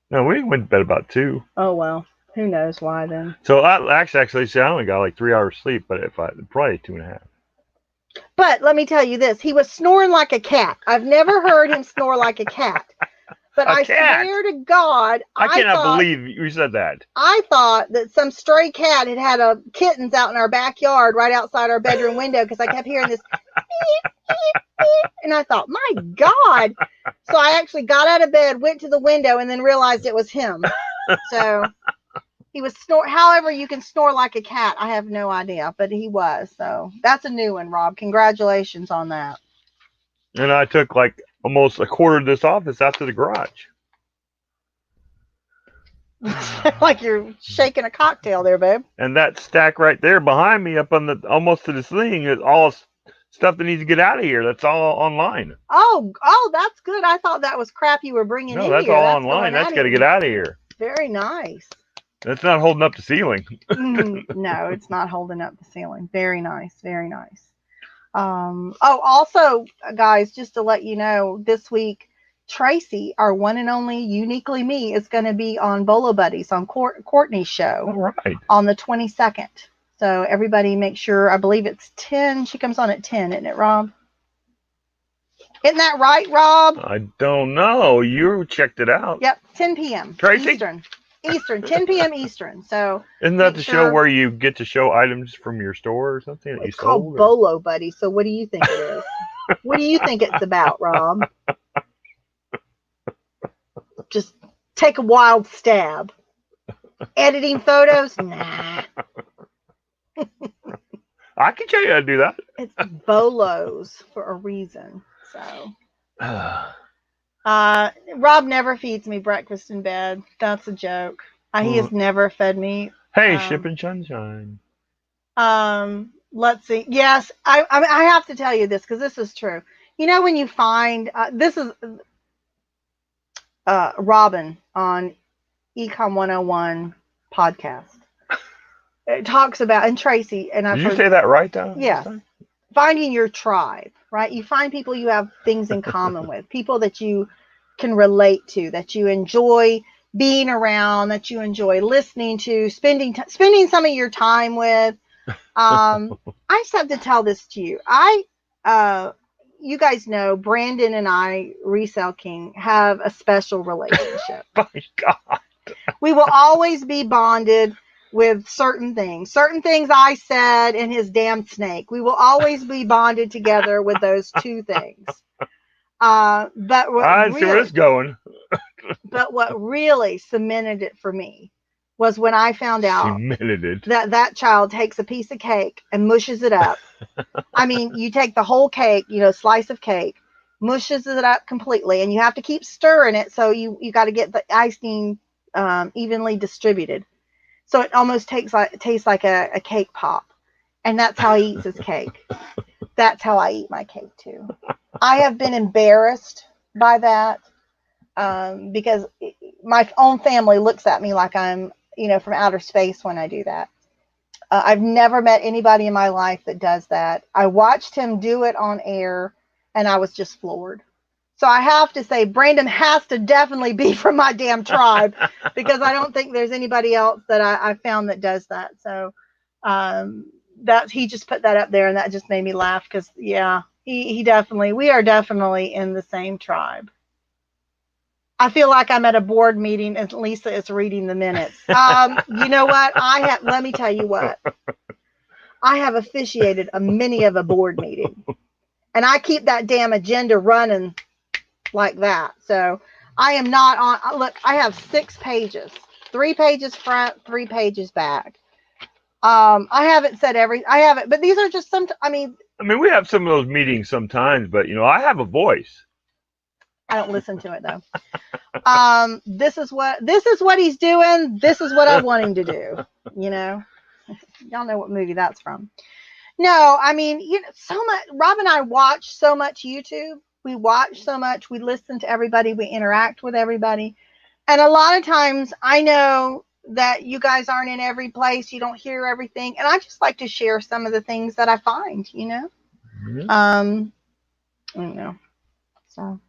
No, we went to bed about 2. Oh, well. Who knows why then? So I actually I only got like 3 hours sleep, but probably 2.5. But let me tell you this. He was snoring like a cat. I've never heard him snore like a cat. But I swear to God, I cannot believe you said that. I thought that some stray cat had kittens out in our backyard right outside our bedroom window, because I kept hearing this beep, beep, beep, and I thought, my God. So I actually got out of bed, went to the window, and then realized it was him. So he was however you can snore like a cat, I have no idea, but he was. So that's a new one, Rob. Congratulations on that. And I took like almost a quarter of this office out to the garage. Like you're shaking a cocktail there, babe. And that stack right there behind me up on almost to the thing is all stuff that needs to get out of here. That's all online. Oh, that's good. I thought that was crap you were bringing in here. No, that's all online. That's got to get out of here. Very nice. That's not holding up the ceiling. No, it's not holding up the ceiling. Very nice. Very nice. Also, guys, just to let you know, this week, Tracy, our one and only Uniquely Me, is going to be on Bolo Buddies on Courtney's show. All right. On the 22nd. So everybody make sure, I believe it's 10. She comes on at 10, isn't it, Rob? Isn't that right, Rob? I don't know. You checked it out. Yep, 10 p.m. Tracy? Eastern, 10 p.m. Eastern. So Isn't that make the sure- show where you get to show items from your store or something that you it's called sold? Bolo, buddy. So what do you think it is? What do you think it's about, Rob? Just take a wild stab. Editing photos? Nah. I can show you how to do that. It's Bolos for a reason. So Rob never feeds me breakfast in bed. That's a joke. He has never fed me. Hey, shipping sunshine. Let's see. Yes, I have to tell you this because this is true. You know when you find this is Robin on Econ 101 podcast. It talks about, and Tracy, and I've Did you heard, say that right, though? yes, finding your tribe, right? You find people you have things in common with, people that you can relate to, that you enjoy being around, that you enjoy listening to, spending some of your time with. I just have to tell this to you. You guys know Brandon and I, Resale King, have a special relationship. My God. We will always be bonded with certain things. Certain things I said and his damn snake. We will always be bonded together with those two things. But what I see where it's going. But what really cemented it for me was when I found out Cemented it. that child takes a piece of cake and mushes it up. I mean, you take the whole cake, slice of cake, mushes it up completely, and you have to keep stirring it. So you got to get the icing evenly distributed. So it almost tastes like a cake pop. And that's how he eats his cake. That's how I eat my cake too. I have been embarrassed by that because my own family looks at me like I'm, from outer space when I do that. I've never met anybody in my life that does that. I watched him do it on air and I was just floored. So I have to say, Brandon has to definitely be from my damn tribe because I don't think there's anybody else that I found that does that. So he just put that up there and that just made me laugh because, yeah, we are definitely in the same tribe. I feel like I'm at a board meeting and Lisa is reading the minutes. You know what? Let me tell you what. I have officiated many of a board meeting and I keep that damn agenda running like that. So I am not on. Look, I have 6 pages, 3 pages front, 3 pages back. I haven't said but these are just some. I mean, we have some of those meetings sometimes, but I have a voice. I don't listen to it though. This is what he's doing. This is what I want him to do. Y'all know what movie that's from. No, I mean, so much. Rob and I watch so much YouTube. We watch so much. We listen to everybody. We interact with everybody. And a lot of times I know that you guys aren't in every place. You don't hear everything. And I just like to share some of the things that I find, Mm-hmm. So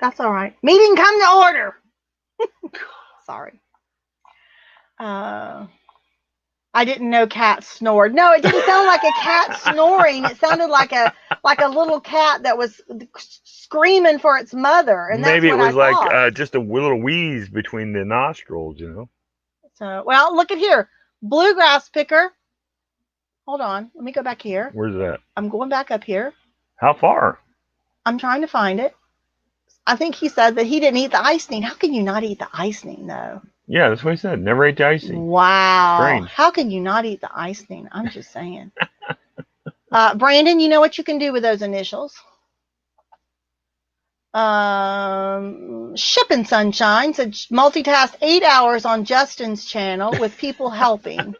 that's all right. Meeting come to order. Sorry. I didn't know cats snored. No, it didn't sound like a cat snoring. It sounded like a little cat that was screaming for its mother. And maybe that's it was what I thought. just a little wheeze between the nostrils, So, well, look at here. Bluegrass picker. Hold on. Let me go back here. Where's that? I'm going back up here. How far? I'm trying to find it. I think he said that he didn't eat the icing. How can you not eat the icing, though? Yeah, that's what he said. Never ate the icing. Wow. Strange. How can you not eat the icing? I'm just saying. Brandon, you know what you can do with those initials? Shipping Sunshine said multitask 8 hours on Justin's channel with people helping.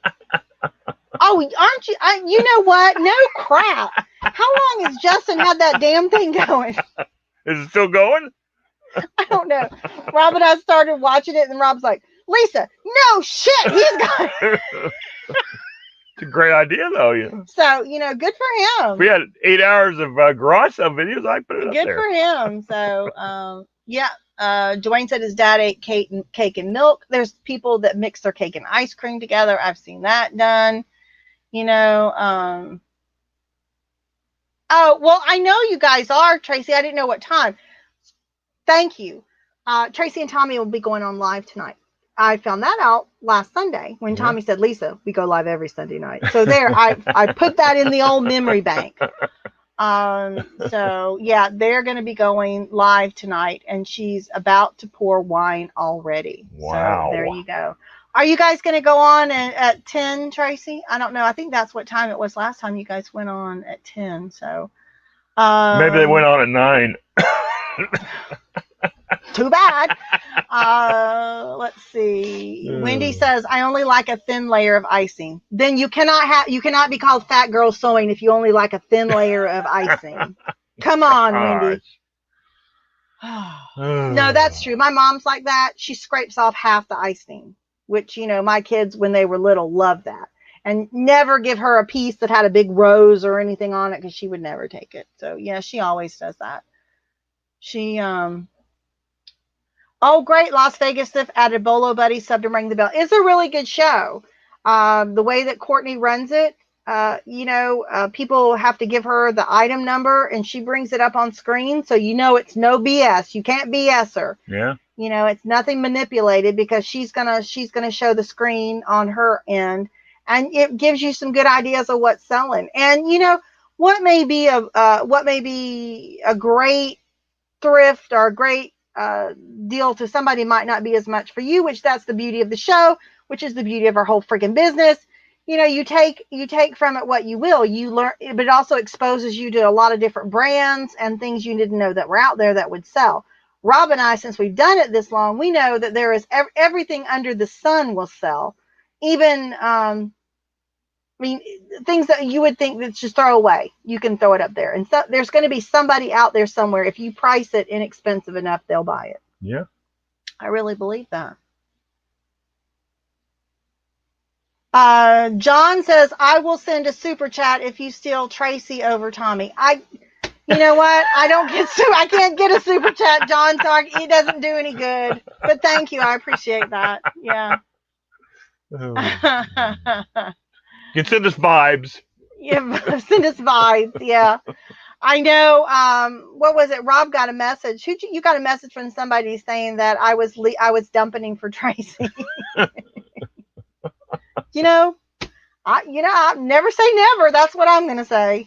Oh, aren't you? You know what? No crap. How long has Justin had that damn thing going? Is it still going? I don't know. Rob and I started watching it, and Rob's like, Lisa, no shit, he's got it. It's a great idea, though. So, good for him. If we had 8 hours of garage sale videos, I'd put it up Good there. for him. So, yeah. Dwayne said his dad ate cake and milk. There's people that mix their cake and ice cream together. I've seen that done. Oh, well, I know you guys are, Tracy. I didn't know what time. Thank you. Tracy and Tommy will be going on live tonight. I found that out last Sunday when Tommy said, Lisa, we go live every Sunday night. So there, I put that in the old memory bank. So yeah, they're going to be going live tonight, and she's about to pour wine already. Wow. So there you go. Are you guys going to go on at 10, Tracy? I don't know. I think that's what time it was last time you guys went on at 10. So Maybe they went on at 9. too bad. Let's see. Wendy says, I only like a thin layer of icing. Then you cannot be called fat girl sewing if you only like a thin layer of icing. Come on, Wendy. No, that's true. My mom's like that. She scrapes off half the icing, which, my kids, when they were little, loved that. And never give her a piece that had a big rose or anything on it, because she would never take it. So yeah, she always does that. She, oh, great. Las Vegas added Bolo Buddy sub to ring the bell. It's a really good show. The way that Courtney runs it, people have to give her the item number, and she brings it up on screen. So, it's no BS. You can't BS her. Yeah. It's nothing manipulated, because she's going to show the screen on her end, and it gives you some good ideas of what's selling. And, what may be a great thrift or a great deal to somebody might not be as much for you, which that's the beauty of the show, which is the beauty of our whole freaking business. You take from it what you will. You learn, but it also exposes you to a lot of different brands and things you didn't know that were out there that would sell. Rob and I, since we've done it this long, we know that there is everything under the sun will sell. Even, things that you would think that's just throw away, you can throw it up there. And so there's going to be somebody out there somewhere. If you price it inexpensive enough, they'll buy it. Yeah. I really believe that. John says, I will send a super chat if you steal Tracy over Tommy. You know what? I can't get a super chat, John, so it doesn't do any good. But thank you. I appreciate that. Yeah. You can send us vibes. Yeah, send us vibes. Yeah. I know. What was it? Rob got a message. You got a message from somebody saying that I was dumping for Tracy. I never say never. That's what I'm going to say.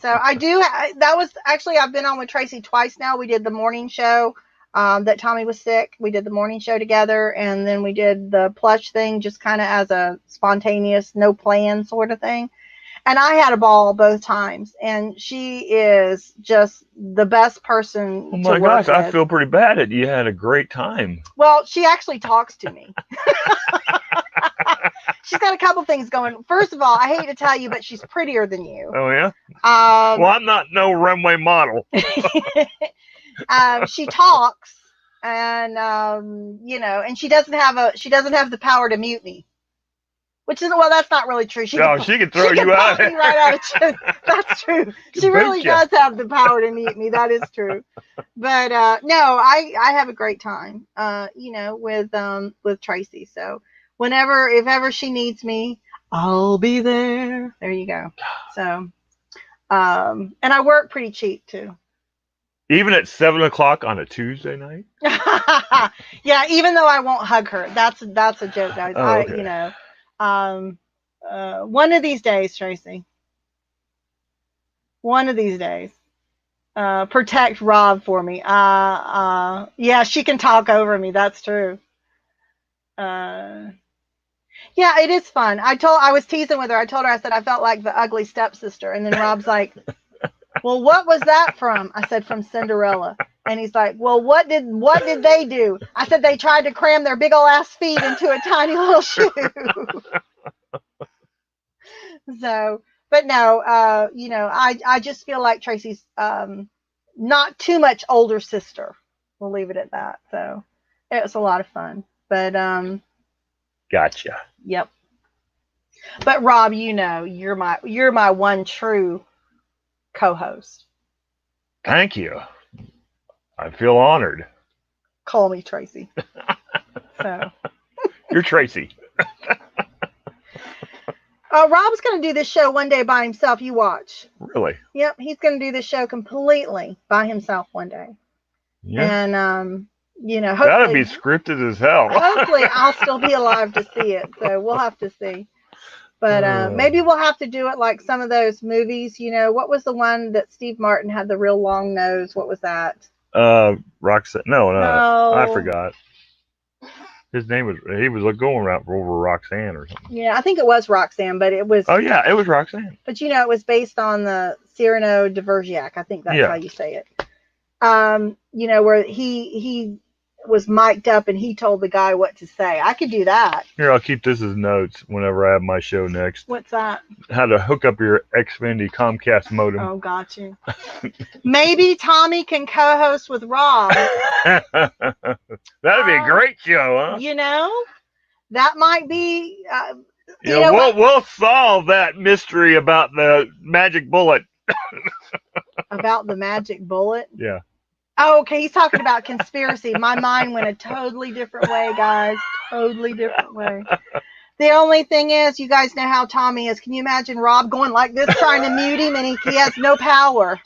So I do. That was actually, I've been on with Tracy twice now. We did the morning show that Tommy was sick. We did the morning show together, and then we did the plush thing just kind of as a spontaneous, no plan sort of thing. And I had a ball both times, and she is just the best person. Oh my gosh, with. I feel pretty bad that you had a great time. Well, she actually talks to me. She's got a couple things going. First of all, I hate to tell you, but she's prettier than you. Oh yeah. Well, I'm not no runway model. She talks, and and she doesn't have the power to mute me. Which is, well, that's not really true. She can throw you out. Right out. That's true. She really does have the power to mute me. That is true. But no, I have a great time. With Tracy. So if ever she needs me, I'll be there. There you go. So, and I work pretty cheap too. Even at 7:00 on a Tuesday night. Yeah, even though I won't hug her, that's a joke, guys. Okay. One of these days, Tracy. One of these days. Protect Rob for me. Yeah, she can talk over me. That's true. Yeah, it is fun. I was teasing with her. I told her, I said, I felt like the ugly stepsister. And then Rob's like, well, what was that from? I said, from Cinderella. And he's like, well, what did they do? I said, they tried to cram their big ol' ass feet into a tiny little shoe. So, but no, I just feel like Tracy's not too much older sister. We'll leave it at that. So it was a lot of fun. But Gotcha. Yep. But Rob, you're my one true co-host. Thank you. I feel honored. Call me Tracy. So you're Tracy. Rob's going to do this show one day by himself. You watch. really? Yep, he's going to do the show completely by himself one day. Yeah. And you know, That'd be hopefully, scripted as hell. hopefully I'll still be alive to see it. So we'll have to see. But maybe we'll have to do it like some of those movies. You know, what was the one that Steve Martin had the real long nose? What was that? Roxanne. No, No. I forgot. His name was. He was going around over Roxanne or something. Yeah, I think it was Roxanne, but it was. Oh yeah, it was Roxanne. But you know, it was based on the Cyrano de Bergerac. I think that's how you say it. You know, where he was mic'd up and he told the guy what to say. I could do that. Here, I'll keep this as notes whenever I have my show next. What's that? How to hook up your Xfinity Comcast modem. Oh, got you. Maybe Tommy can co-host with Rob. That'd be a great show, huh? You know, that might be. We'll solve that mystery about the magic bullet. About the magic bullet? Yeah. Oh, okay. He's talking about conspiracy. My mind went a totally different way, guys. Totally different way. The only thing is, you guys know how Tommy is. Can you imagine Rob going like this, trying to mute him, and he has no power?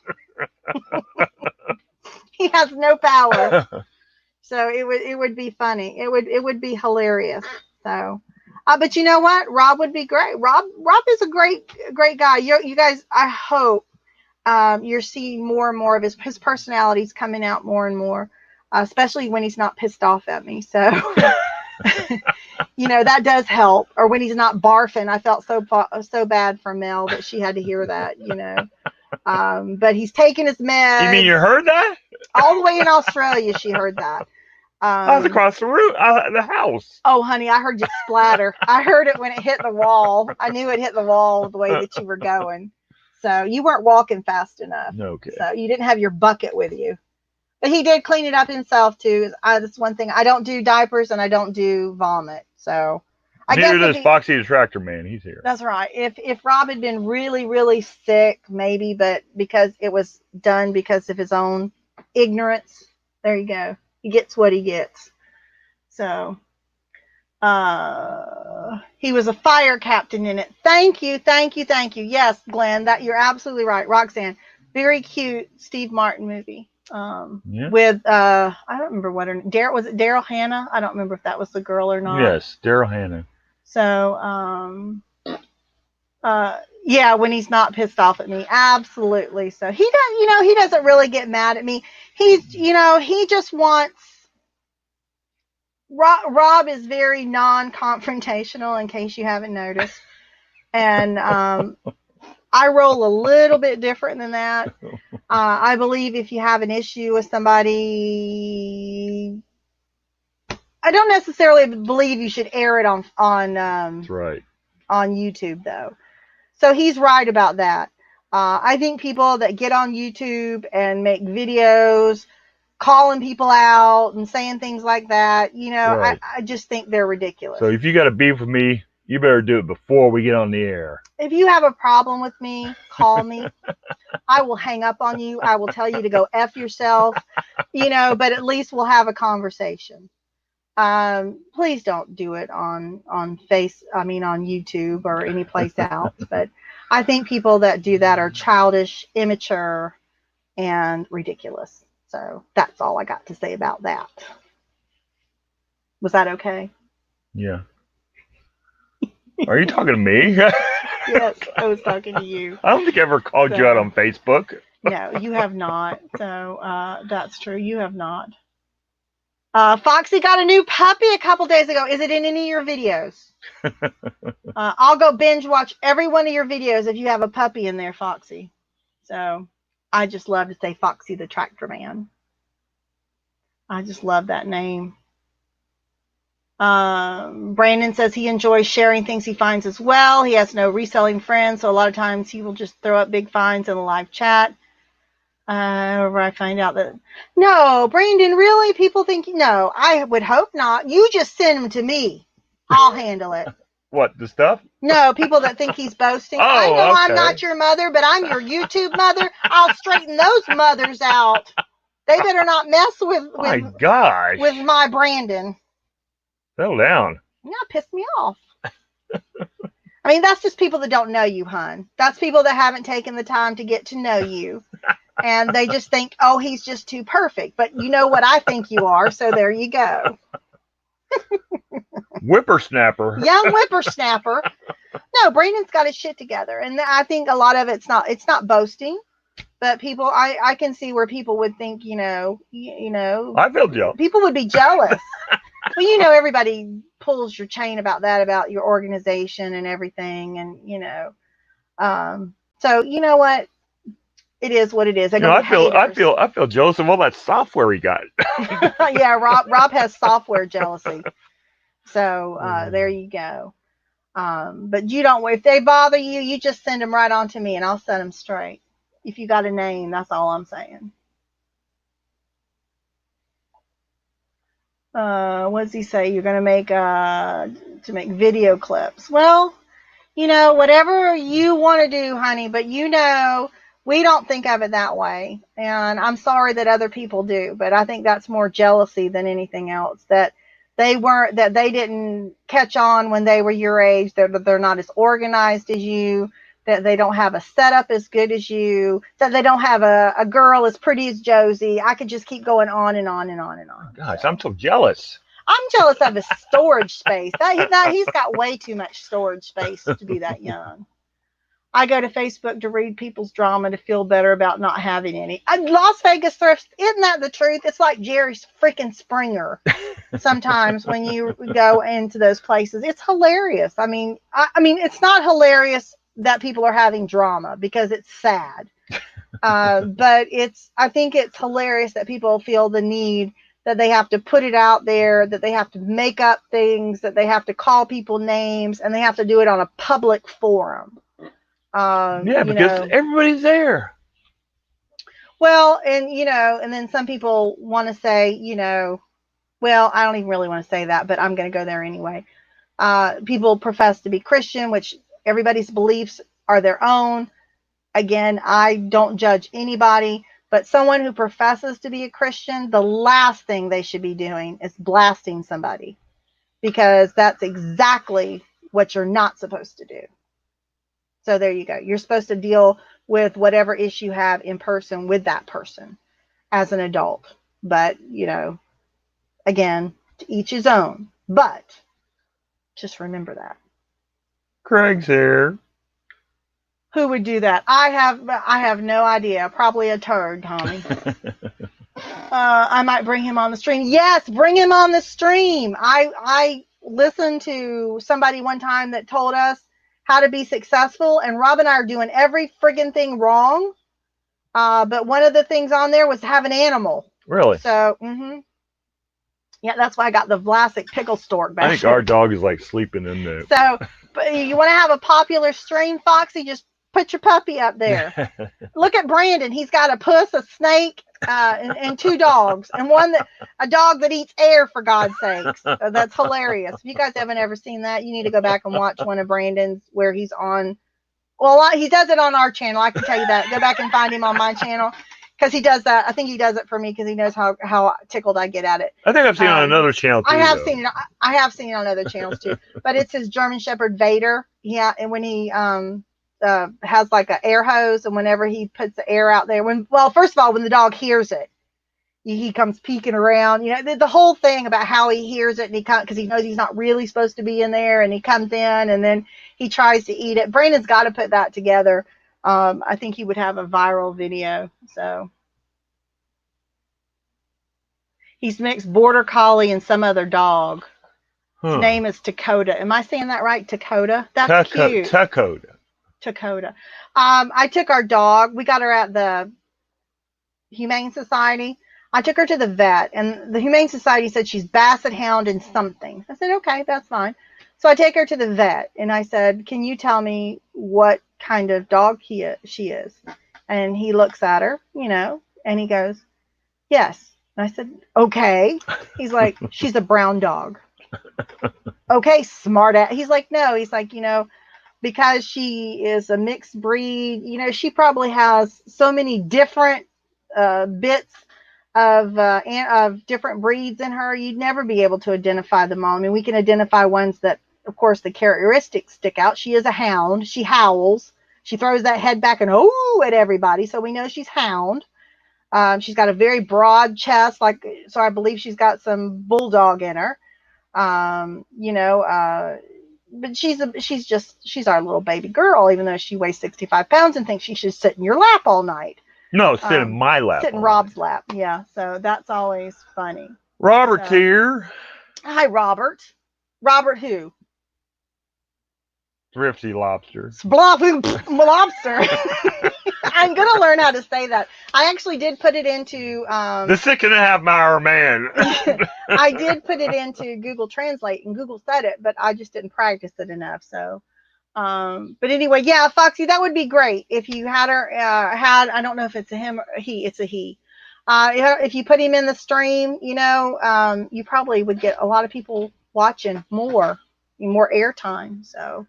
He has no power. So it would be funny. It would be hilarious. So, but you know what? Rob would be great. Rob is a great guy. You guys, I hope you're seeing more and more of his personalities coming out more and more, especially when he's not pissed off at me. So, you know, that does help. Or when he's not barfing. I felt so bad for Mel that she had to hear that, you know. But he's taking his meds. You mean you heard that? All the way in Australia, she heard that. I was across the room, the house. Oh, honey, I heard you splatter. I heard it when it hit the wall. I knew it hit the wall the way that you were going. So you weren't walking fast enough. Okay. So you didn't have your bucket with you. But he did clean it up himself, too. That's one thing. I don't do diapers and I don't do vomit. So I guess neither does Foxy the Tractor Man. He's here. That's right. If Rob had been really, really sick, maybe, but because it was done because of his own ignorance, there you go. He gets what he gets. So he was a fire captain in it. Thank you. Yes, Glenn, that you're absolutely right. Roxanne, very cute Steve Martin movie. With I don't remember what her name. Was it Daryl Hannah? I don't remember if that was the girl or not. Yes, Daryl Hannah. So yeah, when he's not pissed off at me, absolutely. So he doesn't really get mad at me. He just wants. Rob is very non-confrontational, in case you haven't noticed, and I roll a little bit different than that. I believe if you have an issue with somebody, I don't necessarily believe you should air it on That's right. on YouTube, though. So he's right about that. I think people that get on YouTube and make videos calling people out and saying things like that, right. I just think they're ridiculous. So if you got a beef with me, you better do it before we get on the air. If you have a problem with me, call me. I will hang up on you. I will tell you to go F yourself, but at least we'll have a conversation. Please don't do it on YouTube or any place else. But I think people that do that are childish, immature, and ridiculous. So that's all I got to say about that. Was that okay? Yeah. Are you talking to me? Yes, I was talking to you. I don't think I ever called you out on Facebook. No, you have not. So that's true. You have not. Foxy got a new puppy a couple days ago. Is it in any of your videos? I'll go binge watch every one of your videos if you have a puppy in there, Foxy. So I just love to say Foxy the Tractor Man. I just love that name. Brandon says he enjoys sharing things he finds as well. He has no reselling friends, so a lot of times he will just throw up big finds in the live chat. Where I find out that no, Brandon, really? People think no. I would hope not. You just send them to me. I'll handle it. What, the stuff? No, people that think he's boasting. Oh, I know okay. I'm not your mother, but I'm your YouTube mother. I'll straighten those mothers out. They better not mess with my gosh. With my Brandon. Settle down. Yeah, pissed me off. I mean, that's just people that don't know you, hun. That's people that haven't taken the time to get to know you. And they just think, oh, he's just too perfect. But you know what I think you are, so there you go. Whippersnapper. Young whippersnapper. No, Brandon's got his shit together. And I think a lot of it's not boasting. But people, I can see where people would think, you know, I feel jealous. people would be jealous. Well, you know, everybody pulls your chain about that, about your organization and everything. And, you know, so you know what? It is what it is. You know, I feel jealous of all that software he got. Yeah, Rob has software jealousy. So there you go. But you don't, if they bother you, you just send them right on to me and I'll set them straight. If you got a name, that's all I'm saying. What does he say? You're going to make video clips. Well, you know, whatever you want to do, honey, but you know, we don't think of it that way. And I'm sorry that other people do, but I think that's more jealousy than anything else. That they didn't catch on when they were your age, that they're not as organized as you, that they don't have a setup as good as you, that they don't have a girl as pretty as Josie. I could just keep going on and on and on and on. Gosh, I'm so jealous. I'm jealous of his storage space. He's got way too much storage space to be that young. I go to Facebook to read people's drama to feel better about not having any. Las Vegas Thrift, isn't that the truth? It's like Jerry's freaking Springer. Sometimes when you go into those places, it's hilarious. I mean, it's not hilarious that people are having drama because it's sad. But I think it's hilarious that people feel the need that they have to put it out there, that they have to make up things, that they have to call people names, and they have to do it on a public forum. Yeah, because everybody's there. Well, and and then some people want to say, well, I don't even really want to say that, but I'm going to go there anyway. People profess to be Christian, which everybody's beliefs are their own. Again, I don't judge anybody, but someone who professes to be a Christian, the last thing they should be doing is blasting somebody, because that's exactly what you're not supposed to do. So there you go. You're supposed to deal with whatever issue you have in person with that person as an adult. But, again, to each his own. But just remember that. Craig's here. Who would do that? I have no idea. Probably a turd, Tommy. I might bring him on the stream. Yes, bring him on the stream. I listened to somebody one time that told us how to be successful, and Rob and I are doing every friggin' thing wrong. But one of the things on there was to have an animal. Really? So, yeah, that's why I got the Vlasic pickle stork back. I think our dog is like sleeping in there. So, but you want to have a popular stream, Foxy? Just put your puppy up there. Look at Brandon. He's got a puss, a snake, and two dogs, and a dog that eats air, for God's sakes. That's hilarious. If you guys haven't ever seen that, you need to go back and watch one of Brandon's where he's on. Well, he does it on our channel. I can tell you that. Go back and find him on my channel, because he does that. I think he does it for me because he knows how tickled I get at it. I think I've seen it on another channel too. I have seen it on other channels too. But it's his German Shepherd Vader. Yeah, and when he has like an air hose, and whenever he puts the air out there, first of all, when the dog hears it, he comes peeking around. The whole thing about how he hears it, and he comes because he knows he's not really supposed to be in there, and he comes in, and then he tries to eat it. Brandon's got to put that together. I think he would have a viral video. So he's mixed border collie and some other dog. His name is Dakota. Am I saying that right? Dakota? That's cute. Dakota. I took our dog. We got her at the Humane Society. I took her to the vet, and the Humane Society said she's Basset Hound and something. I said, okay, that's fine. So I take her to the vet, and I said, can you tell me what kind of dog she is? And he looks at her, and he goes, yes. And I said, okay. He's like, she's a brown dog. Okay, smart ass. He's like, no. He's like, because she is a mixed breed, she probably has so many different bits of different breeds in her. You'd never be able to identify them all. I mean, we can identify ones that of course, the characteristics stick out. She is a hound. She howls. She throws that head back and oh at everybody. So we know she's hound. She's got a very broad chest, so I believe she's got some bulldog in her. But she's our little baby girl, even though she weighs 65 pounds and thinks she should sit in your lap all night. No, sit in my lap. Sit in Rob's lap. Yeah. So that's always funny. Robert's here. Hi, Robert. Robert who? Thrifty Lobster. Lobster. I'm going to learn how to say that. I actually did put it into... the 6.5 Mile Man. I did put it into Google Translate, and Google said it, but I just didn't practice it enough. So, but anyway, yeah, Foxy, that would be great if you had her, I don't know if it's a him or he, it's a he. If you put him in the stream, you probably would get a lot of people watching more airtime. So.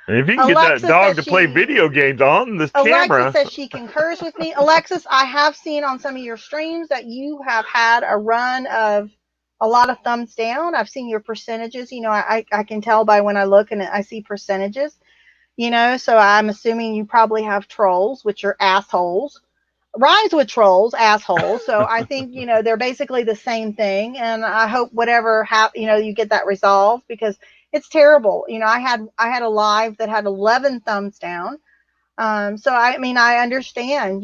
And if you can get that dog to play video games on this camera. Alexis says she concurs with me. Alexis, I have seen on some of your streams that you have had a run of a lot of thumbs down. I've seen your percentages. I can tell by when I look and I see percentages, so I'm assuming you probably have trolls, which are assholes. Rhymes with trolls, assholes. So I think, they're basically the same thing. And I hope whatever you get that resolved, because it's terrible. I had a live that had 11 thumbs down. So I understand,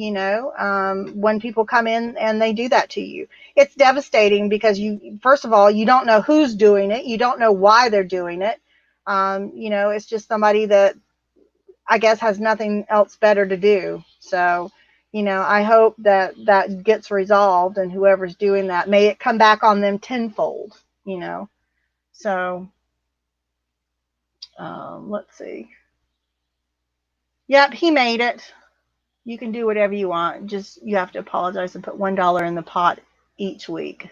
when people come in and they do that to you, it's devastating because first of all, you don't know who's doing it. You don't know why they're doing it. It's just somebody that I guess has nothing else better to do. So, I hope that gets resolved, and whoever's doing that, may it come back on them tenfold, so. Let's see. Yep, he made it. You can do whatever you want. Just you have to apologize and put $1 in the pot each week.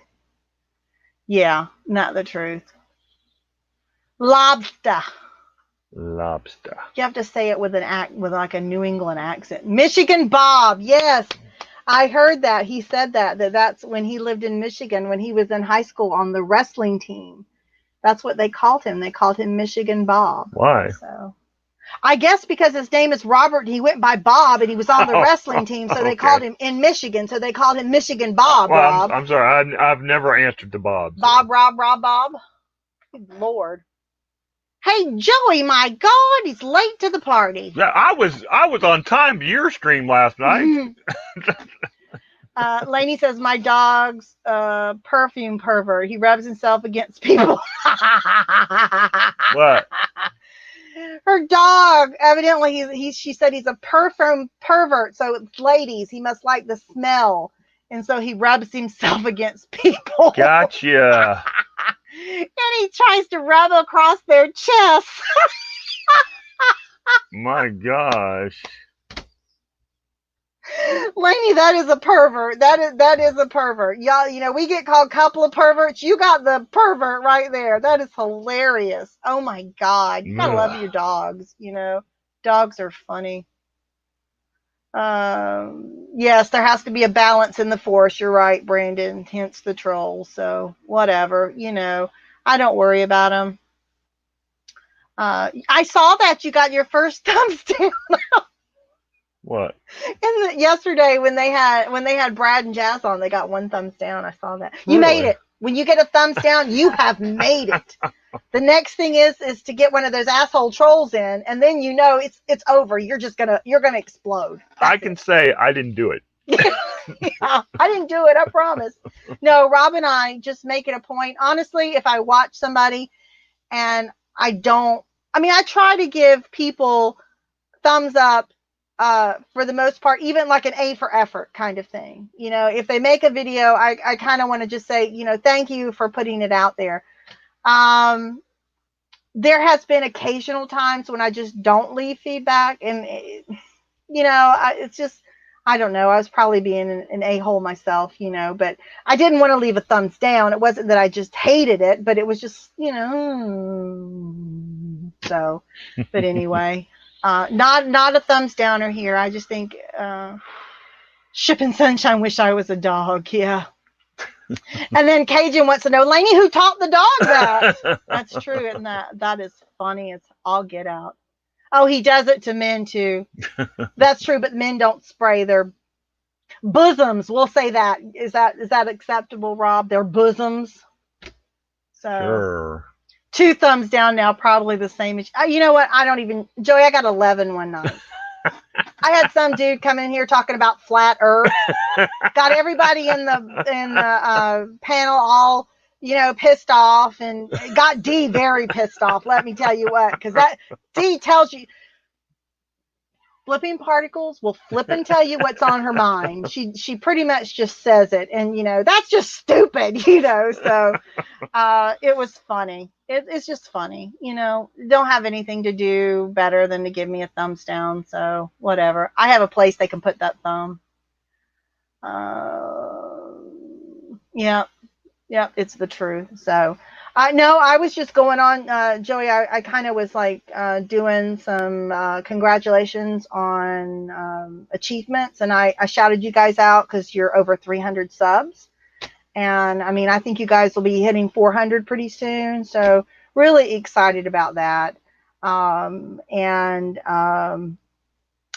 Yeah, not the truth. Lobster. Lobster. You have to say it with like a New England accent. Michigan Bob. Yes, I heard that. He said that's when he lived in Michigan when he was in high school on the wrestling team. That's what they called him. They called him Michigan Bob. Why? So, I guess because his name is Robert, he went by Bob, and he was on the wrestling team, so they called him in Michigan. So they called him Michigan Bob. Well, Rob. I'm sorry. I've never answered to Bob. So. Bob, Bob. Good Lord. Hey, Joey, my God, he's late to the party. Yeah, I was on time to your stream last night. Lainey says, my dog's perfume pervert. He rubs himself against people. What? Her dog, evidently, she said he's a perfume pervert. So it's ladies. He must like the smell. And so he rubs himself against people. Gotcha. And he tries to rub across their chest. My gosh. Lainey, that is a pervert. That is a pervert. Y'all, we get called a couple of perverts. You got the pervert right there. That is hilarious. Oh my God. You gotta love your dogs, Dogs are funny. Yes, there has to be a balance in the force. You're right, Brandon. Hence the troll. So whatever, I don't worry about them. I saw that you got your first thumbs down. What? Yesterday when they had Brad and Jazz on, they got 1 thumbs down. I saw that. You made it. When you get a thumbs down, you have made it. The next thing is to get one of those asshole trolls in, and then it's over. You're gonna explode. I can say I didn't do it. Yeah, I didn't do it. I promise. No, Rob and I just make it a point. Honestly, if I watch somebody and I try to give people thumbs up. For the most part, even like an A for effort kind of thing. If they make a video, I kind of want to just say, thank you for putting it out there. There has been occasional times when I just don't leave feedback, and it's just, I don't know. I was probably being an a-hole myself, but I didn't want to leave a thumbs down. It wasn't that I just hated it, but it was just, so, but anyway. Not a thumbs downer here. I just think Shipping Sunshine wish I was a dog. Yeah. And then Cajun wants to know, Lainey, who taught the dog that? That's true, and that is funny. It's all get out. Oh, he does it to men too. That's true, but men don't spray their bosoms. We'll say that. Is that acceptable, Rob? Their bosoms. So Sure. 2 thumbs down now, probably the same as you know what? I don't even Joey, I got 11 one night. I had some dude come in here talking about flat earth. Got everybody in the panel all, pissed off, and got D very pissed off. Let me tell you what, because that D tells you flipping particles will flip and tell you what's on her mind. She pretty much just says it, and that's just stupid, So it was funny. It's just funny, Don't have anything to do better than to give me a thumbs down. So whatever. I have a place they can put that thumb. Yeah, it's the truth. So I was just going on, Joey. I kind of was like doing some congratulations on achievements, and I shouted you guys out because you're over 300 subs. And I mean, I think you guys will be hitting 400 pretty soon. So really excited about that.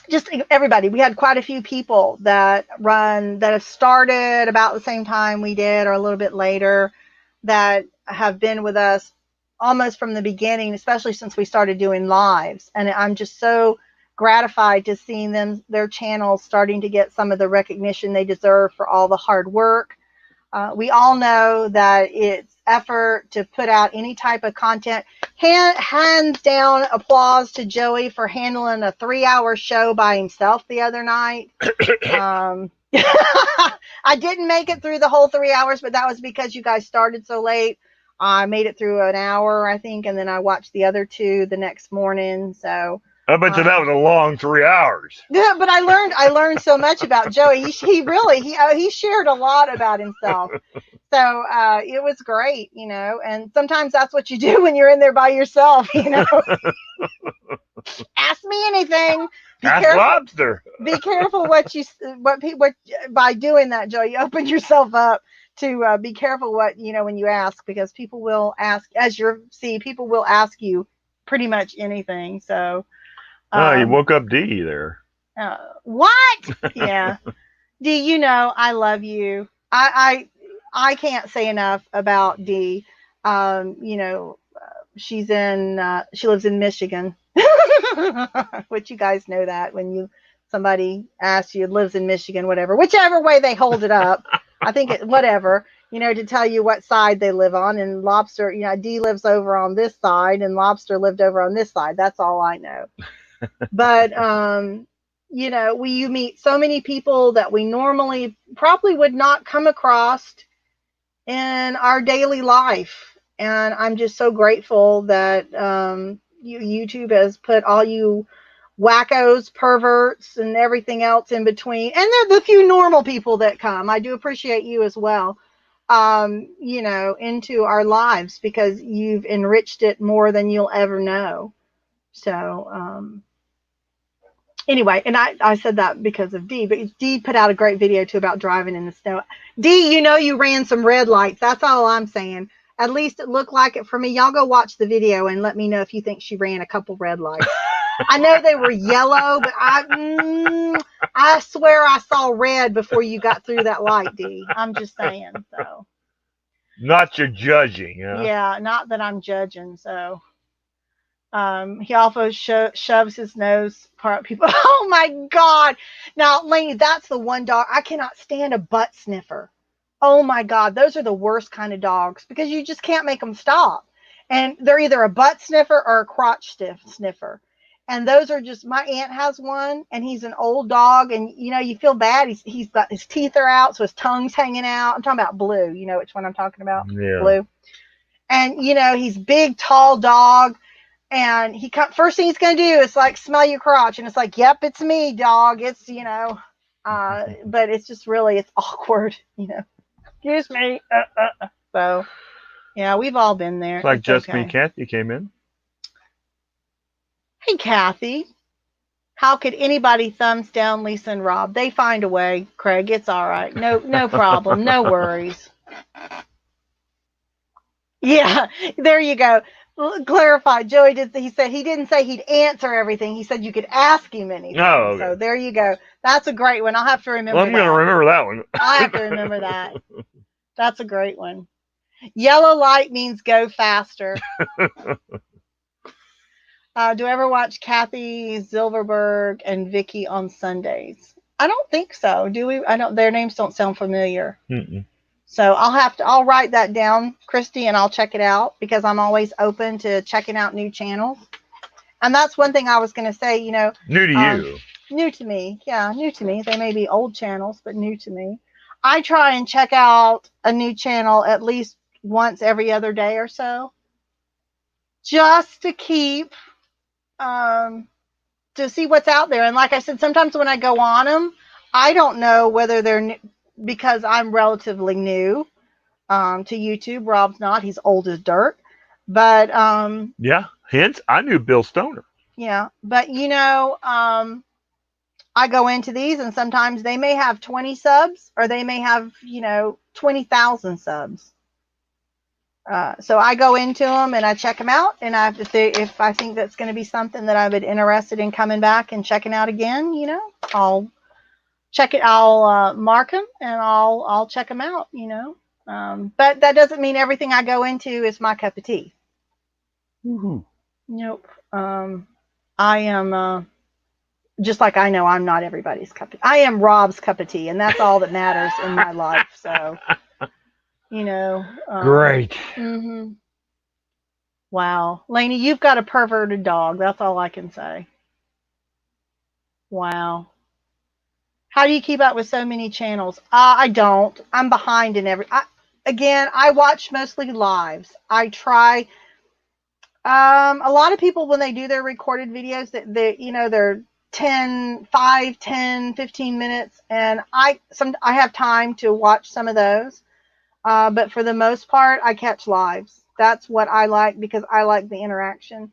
Just everybody, we had quite a few people that have started about the same time we did or a little bit later, that have been with us almost from the beginning, especially since we started doing lives. And I'm just so gratified to seeing their channels starting to get some of the recognition they deserve for all the hard work. We all know that it's effort to put out any type of content. Hands down, applause to Joey for handling a 3-hour show by himself the other night. I didn't make it through the whole 3 hours, but that was because you guys started so late. I made it through an hour, I think, and then I watched the other 2 the next morning. So I bet you that was a long 3 hours. Yeah, but I learned so much about Joey. He shared a lot about himself. So it was great, and sometimes that's what you do when you're in there by yourself, Ask me anything. Ask Lobster. Be careful what by doing that, Joey, you open yourself up to be careful what, when you ask, because people will ask, people will ask you pretty much anything. So you woke up D there. What? Yeah. D, I love you. I can't say enough about D. She lives in Michigan, which you guys know that when somebody asks you lives in Michigan, whichever way they hold it up, I think whatever, to tell you what side they live on. And Lobster, D lives over on this side and Lobster lived over on this side. That's all I know. But, you meet so many people that we normally probably would not come across in our daily life. And I'm just so grateful that YouTube has put all you wackos, perverts, and everything else in between. And the few normal people that come. I do appreciate you as well, into our lives, because you've enriched it more than you'll ever know. So, anyway, and I said that because of D, but D put out a great video too about driving in the snow. D, you ran some red lights. That's all I'm saying. At least it looked like it for me. Y'all go watch the video and let me know if you think she ran a couple red lights. I know they were yellow, but I swear I saw red before you got through that light, D. I'm just saying. So. Not your judging. Huh? Yeah, not that I'm judging. So. He also shoves his nose part people. Oh my God. Now, Lainey, that's the one dog. I cannot stand a butt sniffer. Oh my God. Those are the worst kind of dogs because you just can't make them stop. And they're either a butt sniffer or a crotch sniffer. And those are just, my aunt has one and he's an old dog and you feel bad. He's got his teeth are out. So his tongue's hanging out. I'm talking about Blue. You know which one I'm talking about? Yeah. Blue. And he's big, tall dog. And first thing he's going to do is like smell your crotch. And it's like, yep, it's me, dog. It's, but it's just really, it's awkward, excuse me. So yeah, we've all been there. It's like just okay. me, Kathy came in. Hey, Kathy, how could anybody thumbs down Lisa and Rob? They find a way, Craig. It's all right. No problem. No worries. Yeah, there you go. Clarify. Joey did. He said he didn't say he'd answer everything. He said you could ask him anything. Oh, okay. So there you go. That's a great one. I'll have to remember Well, I'm going to that. remember that one. I'll have to remember that. That's a great one. Yellow light means go faster. Do I ever watch Kathy Zilverberg and Vicky on Sundays? I don't think so. Do we? I don't. Their names don't sound familiar. Mm-mm. So I'll write that down, Christy, and I'll check it out because I'm always open to checking out new channels. And that's one thing I was going to say, you know. New to you. New to me. Yeah, new to me. They may be old channels, but new to me. I try and check out a new channel at least once every other day or so. Just to keep, to see what's out there. And like I said, sometimes when I go on them, I don't know whether they're new, because I'm relatively new to YouTube. Rob's not. He's old as dirt. But Yeah. Hence, I knew Bill Stoner. yeah. But you know, I go into these and sometimes they may have 20 subs or they may have, you know, 20,000 subs. So I go into them and I check them out, and I have to say if I think that's going to be something that I've been interested in coming back and checking out again, you know, I'll check it. I'll mark them and I'll check them out, you know. But that doesn't mean everything I go into is my cup of tea. Mm-hmm. Nope. I am just like I know I'm not everybody's cup of tea. I am Rob's cup of tea, and that's all that matters in my life. So, you know. Great. Mm-hmm. Wow. Lainey, you've got a perverted dog. That's all I can say. Wow. How do you keep up with so many channels? I don't. I'm behind in again, I watch mostly lives. I try. A lot of people, when they do their recorded videos, that they're 5, 10, 15 minutes, and I have time to watch some of those. But for the most part, I catch lives. That's what I like because I like the interaction.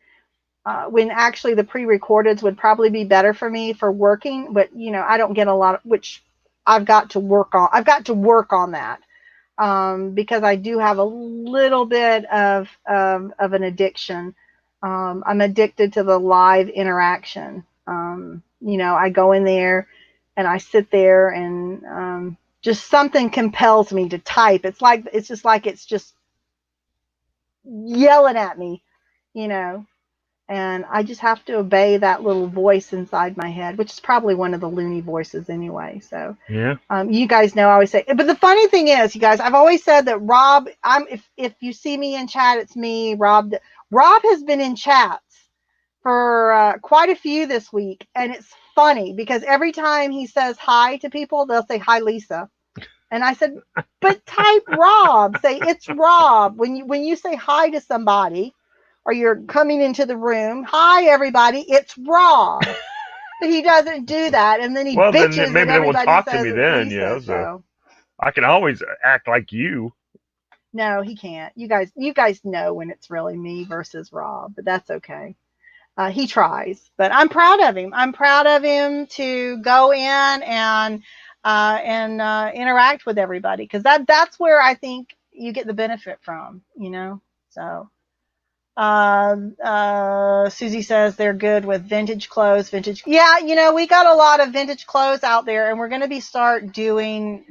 When actually the pre-recordeds would probably be better for me for working, but you know, I don't get a lot of, which I've got to work on. I've got to work on that because I do have a little bit of an addiction. I'm addicted to the live interaction. You know, I go in there and I sit there and just something compels me to type. It's just yelling at me, you know. And I just have to obey that little voice inside my head, which is probably one of the loony voices anyway. So, yeah. You guys know I always say, but the funny thing is, you guys, I've always said that Rob, if you see me in chat, it's me, Rob. Rob has been in chats for quite a few this week, and it's funny because every time he says hi to people, they'll say hi, Lisa. And I said, but type Rob, say it's Rob. When you say hi to somebody, or you're coming into the room, hi everybody, it's Rob. But he doesn't do that, and then he bitches then maybe that they won't everybody talk says to me it's then, Lisa, you know. So so. I can always act like you. No, he can't. You guys know when it's really me versus Rob, but that's okay. He tries, but I'm proud of him. I'm proud of him to go in and interact with everybody because that's where I think you get the benefit from, you know. So. Susie says they're good with vintage clothes. Yeah, you know, we got a lot of vintage clothes out there, and we're going to be start doing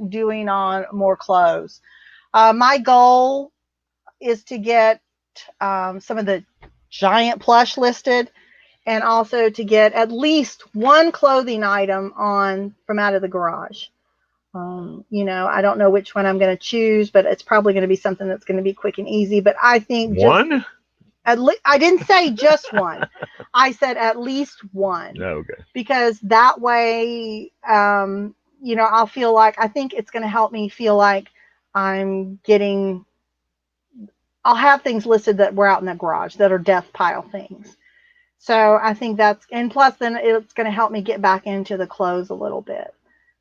on more clothes. My goal is to get some of the giant plush listed, and also to get at least one clothing item on from out of the garage. You know, I don't know which one I'm going to choose, but it's probably going to be something that's going to be quick and easy. But I think one. I didn't say just one. I said at least one. Okay. Because that way, you know, I'll feel like, I think it's going to help me feel like I'll have things listed that were out in the garage that are death pile things. So I think and plus then it's going to help me get back into the clothes a little bit.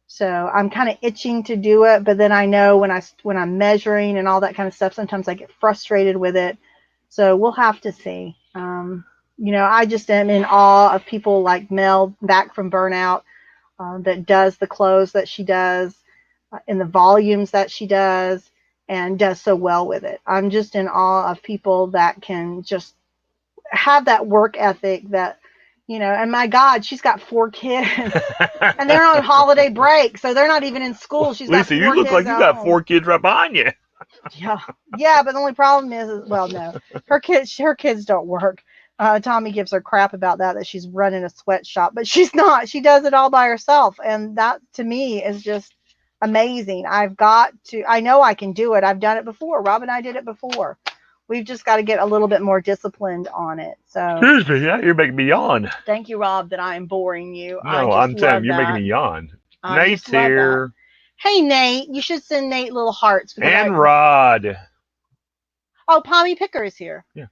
So I'm kind of itching to do it, but then I know when I'm measuring and all that kind of stuff, sometimes I get frustrated with it. So we'll have to see. You know, I just am in awe of people like Mel back from Burnout that does the clothes that she does in the volumes that she does. and does so well with it. I'm just in awe of people that can just have that work ethic that, and my God, she's got 4 kids and they're on holiday break. So they're not even in school. She's got Lisa, you 4 look like kids you at got home. 4 kids right behind you. Yeah. Yeah. But the only problem is, well, no, her kids don't work. Tommy gives her crap about that she's running a sweatshop, but she's not. She does it all by herself. And that to me is just amazing. I know I can do it. I've done it before. Rob and I did it before. We've just got to get a little bit more disciplined on it. So Excuse me, yeah, you're making me yawn. thank you, Rob, that I am boring you. No, I I'm just saying love you're making that. me yawn. I Nate's just love that. here. Hey, Nate, you should send Nate little hearts. Because And Rod. Oh, Pommy Picker is here. Yeah.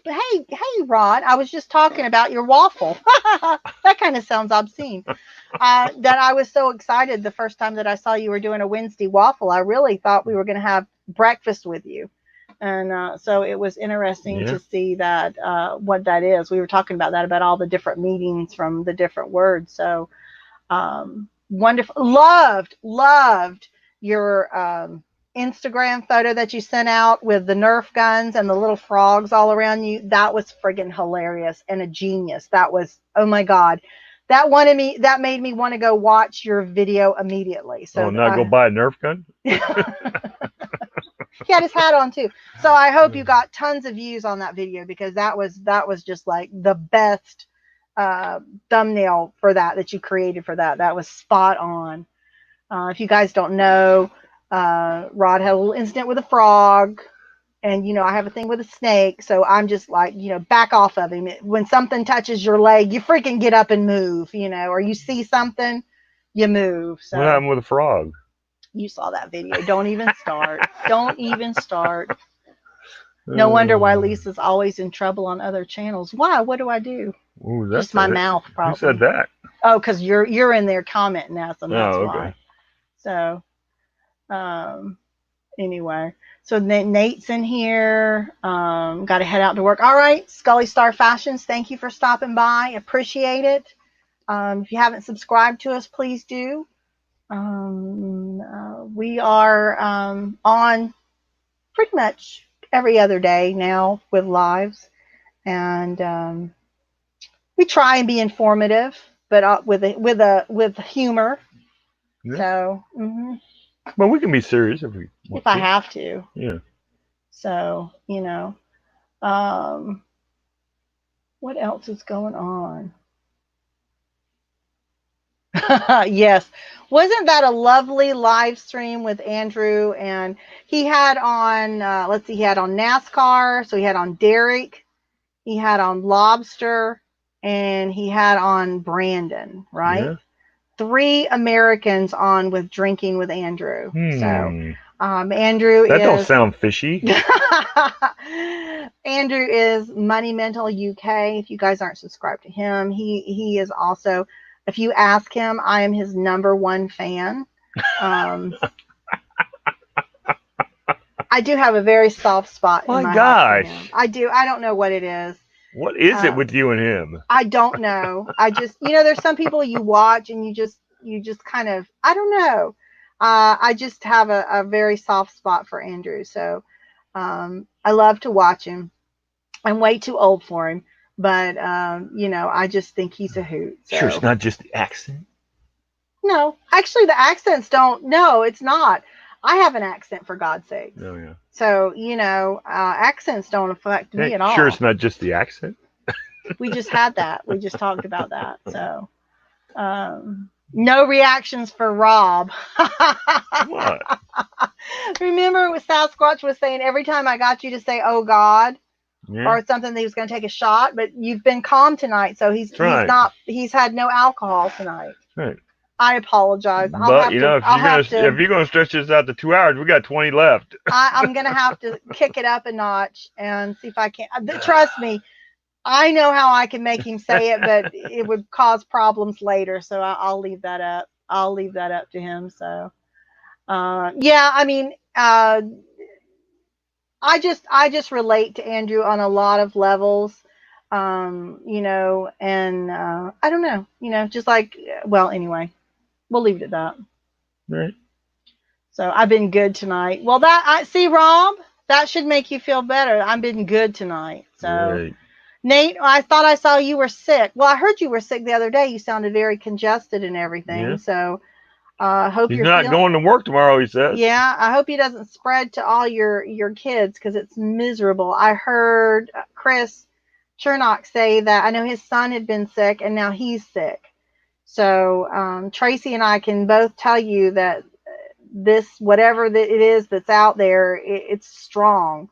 Hey, Rod. I was just talking about your waffle. That kind of sounds obscene. That I was so excited the first time that I saw you were doing a Wednesday waffle. I really thought we were going to have breakfast with you. And so it was interesting to see that, what that is. We were talking about that, about all the different meanings from the different words. So wonderful. Loved your Instagram photo that you sent out with the Nerf guns and the little frogs all around you. That was friggin' hilarious and a genius. That was, oh my God. That made me want to go watch your video immediately. So go buy a Nerf gun? He had his hat on too. So I hope you got tons of views on that video, because that was just like the best thumbnail for that you created for that. That was spot on. If you guys don't know, Rod had a little incident with a frog, and I have a thing with a snake. So I'm just like, back off of him. When something touches your leg, you freaking get up and move, or you see something, you move. So what happened with a frog? You saw that video. Don't even start. Don't even start. No wonder why Lisa's always in trouble on other channels. Why? What do I do? Ooh, just my mouth, probably. Who said that? Oh, because you're in there commenting now, so that's okay. why. So, anyway, so Nate's in here. Got to head out to work. All right, Scully Star Fashions. Thank you for stopping by. Appreciate it. If you haven't subscribed to us, please do. We are on pretty much every other day now with lives, and we try and be informative, but with humor. Yeah. So, but we can be serious if I have to. Yeah. So what else is going on? Yes. Wasn't that a lovely live stream with Andrew? And he had on, he had on NASCAR. So he had on Derek, he had on Lobster, and he had on Brandon, right? Yeah. 3 Americans on with Drinking with Andrew. So Andrew that don't sound fishy. Andrew is Money Mental UK. If you guys aren't subscribed to him, he is also, if you ask him, I am his #1 fan. I do have a very soft spot in my heart for him. I do. I don't know what it is. What is it with you and him? I don't know. I just, there's some people you watch and you just kind of, I don't know. I just have a very soft spot for Andrew. So I love to watch him. I'm way too old for him. But, I just think he's a hoot. So. Sure, it's not just the accent. No, actually, the accents don't. No, it's not. I have an accent, for God's sake. Oh, yeah. So, accents don't affect me at all. Sure, it's not just the accent. We just had that. We just talked about that. So, no reactions for Rob. What? Remember what Sasquatch was saying? Every time I got you to say, "Oh God," or something, that he was going to take a shot, but you've been calm tonight, so he's had no alcohol tonight. Right. I apologize. But if you're gonna stretch this out to 2 hours, we got 20 left. I'm gonna have to kick it up a notch and see if I can. Trust me, I know how I can make him say it, but it would cause problems later. So I'll leave that up. I'll leave that up to him. So, yeah, I mean, I just relate to Andrew on a lot of levels, and I don't know, just like, well, anyway, we'll leave it at that. Right. So I've been good tonight. Well, I see, Rob, that should make you feel better. I've been good tonight. So Right. Nate, I thought I saw you were sick. Well, I heard you were sick the other day. You sounded very congested and everything. Yeah. So hope He's you're not feeling. going to work tomorrow, he says. Yeah, I hope he doesn't spread to all your kids because it's miserable. I heard Chris Chernock say that I know his son had been sick and now he's sick. So Tracy and I can both tell you that this, whatever that it is that's out there, it's strong.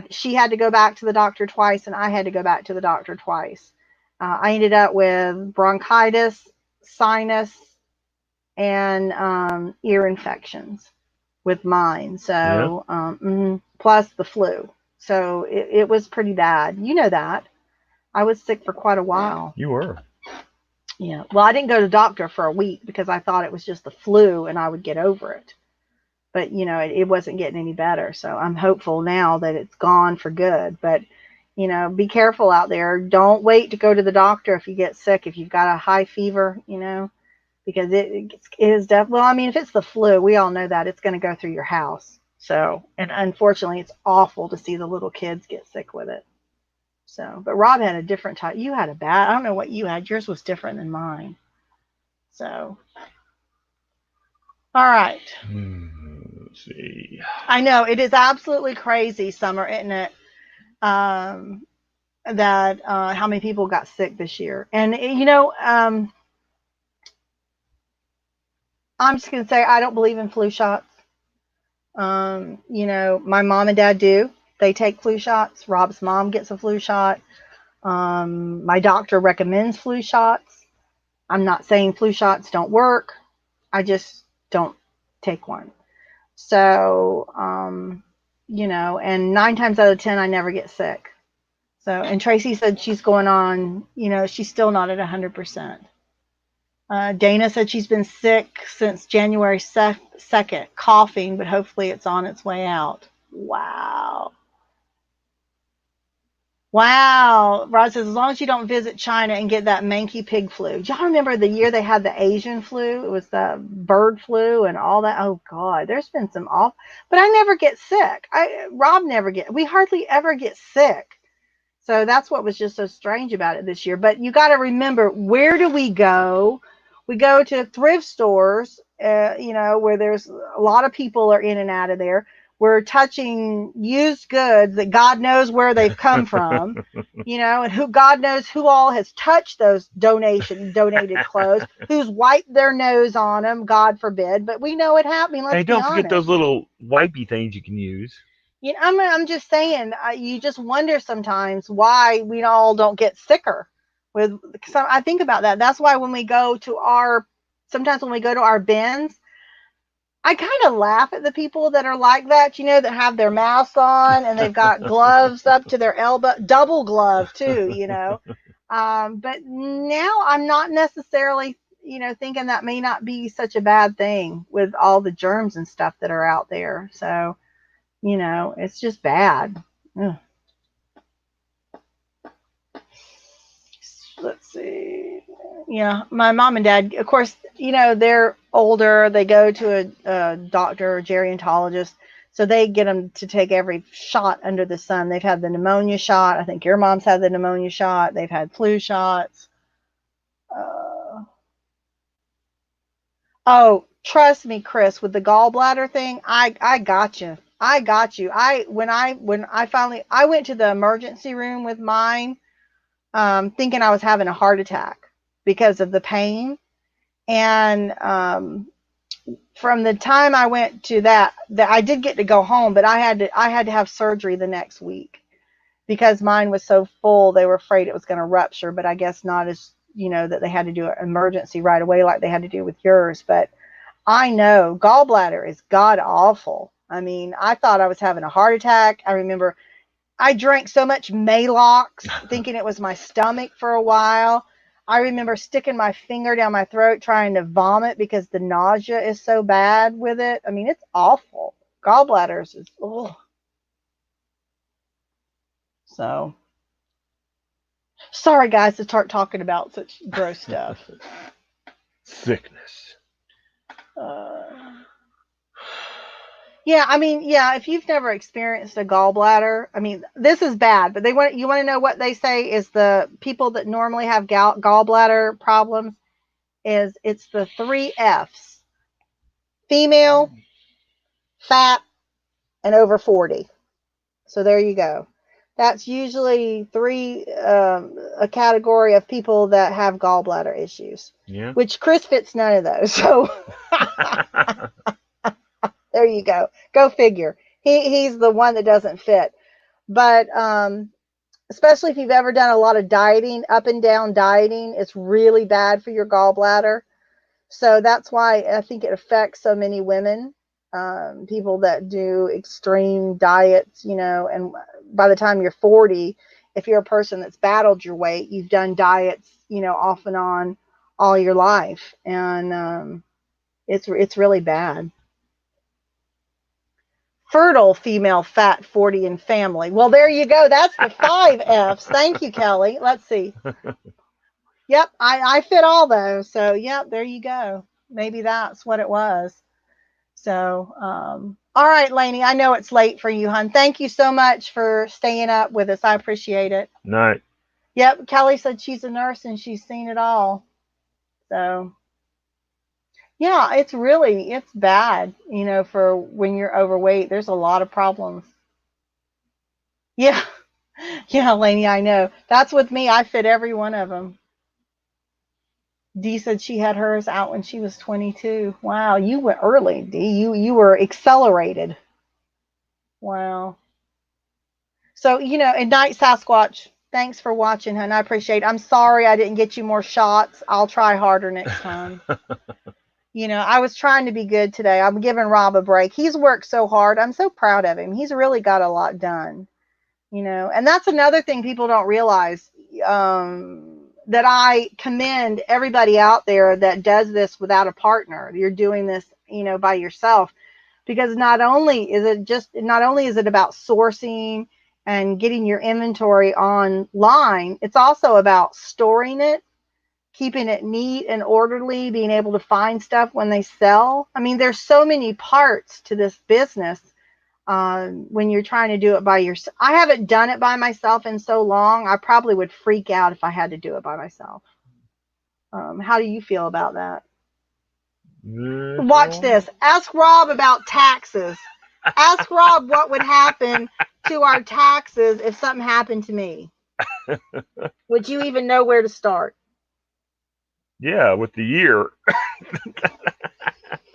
She had to go back to the doctor twice, and I had to go back to the doctor twice. I ended up with bronchitis, sinus, and ear infections with mine. So plus the flu. So it was pretty bad. You know that. I was sick for quite a while. You were. Yeah. Well, I didn't go to the doctor for a week because I thought it was just the flu and I would get over it. But, it wasn't getting any better. So I'm hopeful now that it's gone for good. But, be careful out there. Don't wait to go to the doctor if you get sick, if you've got a high fever, because it is definitely, well, I mean, if it's the flu, we all know that it's going to go through your house. So, and unfortunately, it's awful to see the little kids get sick with it. So, but Rob had a different type. You had I don't know what you had. Yours was different than mine. So, all right. Let's see. I know it is absolutely crazy, Summer, isn't it? That how many people got sick this year. And, I'm just going to say I don't believe in flu shots. My mom and dad do. They take flu shots. Rob's mom gets a flu shot. My doctor recommends flu shots. I'm not saying flu shots don't work. I just don't take one. So, and 9 times out of 10, I never get sick. So, and Tracy said she's going on, she's still not at 100%. Dana said she's been sick since January 2nd, coughing, but hopefully it's on its way out. Wow. Wow. Rod says, as long as you don't visit China and get that manky pig flu. Do y'all remember the year they had the Asian flu? It was the bird flu and all that. Oh, God. There's been some off. But I never get sick. Rob never we hardly ever get sick. So that's what was just so strange about it this year. But you got to remember, where do we go? We go to thrift stores, where there's a lot of people are in and out of there. We're touching used goods that God knows where they've come from, and who God knows who all has touched those donated clothes, who's wiped their nose on them, God forbid. But we know it happening. Let's Hey, don't be forget honest. those little wipey things you can use. I'm just saying, you just wonder sometimes why we all don't get sicker. I think about that. That's why when we go to our bins, I kind of laugh at the people that are like that, that have their masks on and they've got gloves up to their elbow, double glove too, But now I'm not necessarily, thinking that may not be such a bad thing with all the germs and stuff that are out there. So, it's just bad. Ugh. Let's see. Yeah, my mom and dad, of course, they're older. They go to a doctor, a gerontologist, so they get them to take every shot under the sun. They've had the pneumonia shot. I think your mom's had the pneumonia shot. They've had flu shots. Oh, trust me, Chris, with the gallbladder thing, I got you. I got you. When I finally went to the emergency room with mine, thinking I was having a heart attack because of the pain. And from the time I went to that I did get to go home, but I had to have surgery the next week because mine was so full. They were afraid it was going to rupture, but I guess not as, that they had to do an emergency right away like they had to do with yours. But I know gallbladder is god awful. I mean, I thought I was having a heart attack. I remember I drank so much Maalox thinking it was my stomach for a while. I remember sticking my finger down my throat trying to vomit because the nausea is so bad with it. I mean, it's awful. Gallbladders is, ugh. So, sorry guys to start talking about such gross stuff. Sickness. Yeah, I mean, yeah, if you've never experienced a gallbladder, I mean, this is bad, but you want to know what they say is the people that normally have gallbladder problems is it's the 3 F's: female, fat, and over 40. So there you go. That's usually a category of people that have gallbladder issues, Yeah. which Chris fits none of those. So there you go. Go figure. He's the one that doesn't fit. But especially if you've ever done a lot of dieting, up and down dieting, it's really bad for your gallbladder. So that's why I think it affects so many women, people that do extreme diets, and by the time you're 40, if you're a person that's battled your weight, you've done diets, off and on all your life. And it's really bad. Fertile, female, fat, 40, and family. Well, there you go. That's the 5 F's. Thank you, Kelly. Let's see. Yep, I fit all those. So, yep, there you go. Maybe that's what it was. So, all right, Lainey, I know it's late for you, hon. Thank you so much for staying up with us. I appreciate it. Night. Yep, Kelly said she's a nurse and she's seen it all. So, yeah, it's bad, for when you're overweight. There's a lot of problems. Yeah. Yeah, Lainey, I know. That's with me. I fit every one of them. Dee said she had hers out when she was 22. Wow, you went early, Dee. You were accelerated. Wow. So, at night, Sasquatch, thanks for watching, hon. I appreciate it. I'm sorry I didn't get you more shots. I'll try harder next time. I was trying to be good today. I'm giving Rob a break. He's worked so hard. I'm so proud of him. He's really got a lot done. And that's another thing people don't realize, that I commend everybody out there that does this without a partner. You're doing this, by yourself, because not only is it about sourcing and getting your inventory online, it's also about storing it, keeping it neat and orderly, being able to find stuff when they sell. I mean, there's so many parts to this business. When you're trying to do it by yourself. I haven't done it by myself in so long. I probably would freak out if I had to do it by myself. How do you feel about that? Watch this. Ask Rob about taxes. Ask Rob what would happen to our taxes if something happened to me. Would you even know where to start? Yeah, with the year.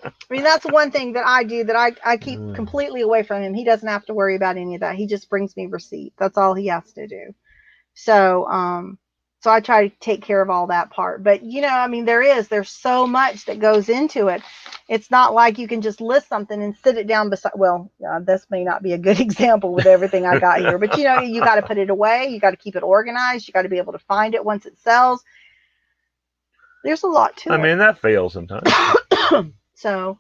I mean, that's one thing that I do that I keep completely away from him. He doesn't have to worry about any of that. He just brings me receipts. That's all he has to do. So, so I try to take care of all that part. But, I mean, there's so much that goes into it. It's not like you can just list something and sit it down beside. Well, this may not be a good example with everything I got here, but, you got to put it away. You got to keep it organized. You got to be able to find it once it sells. There's a lot to it. I mean, that fails sometimes. So,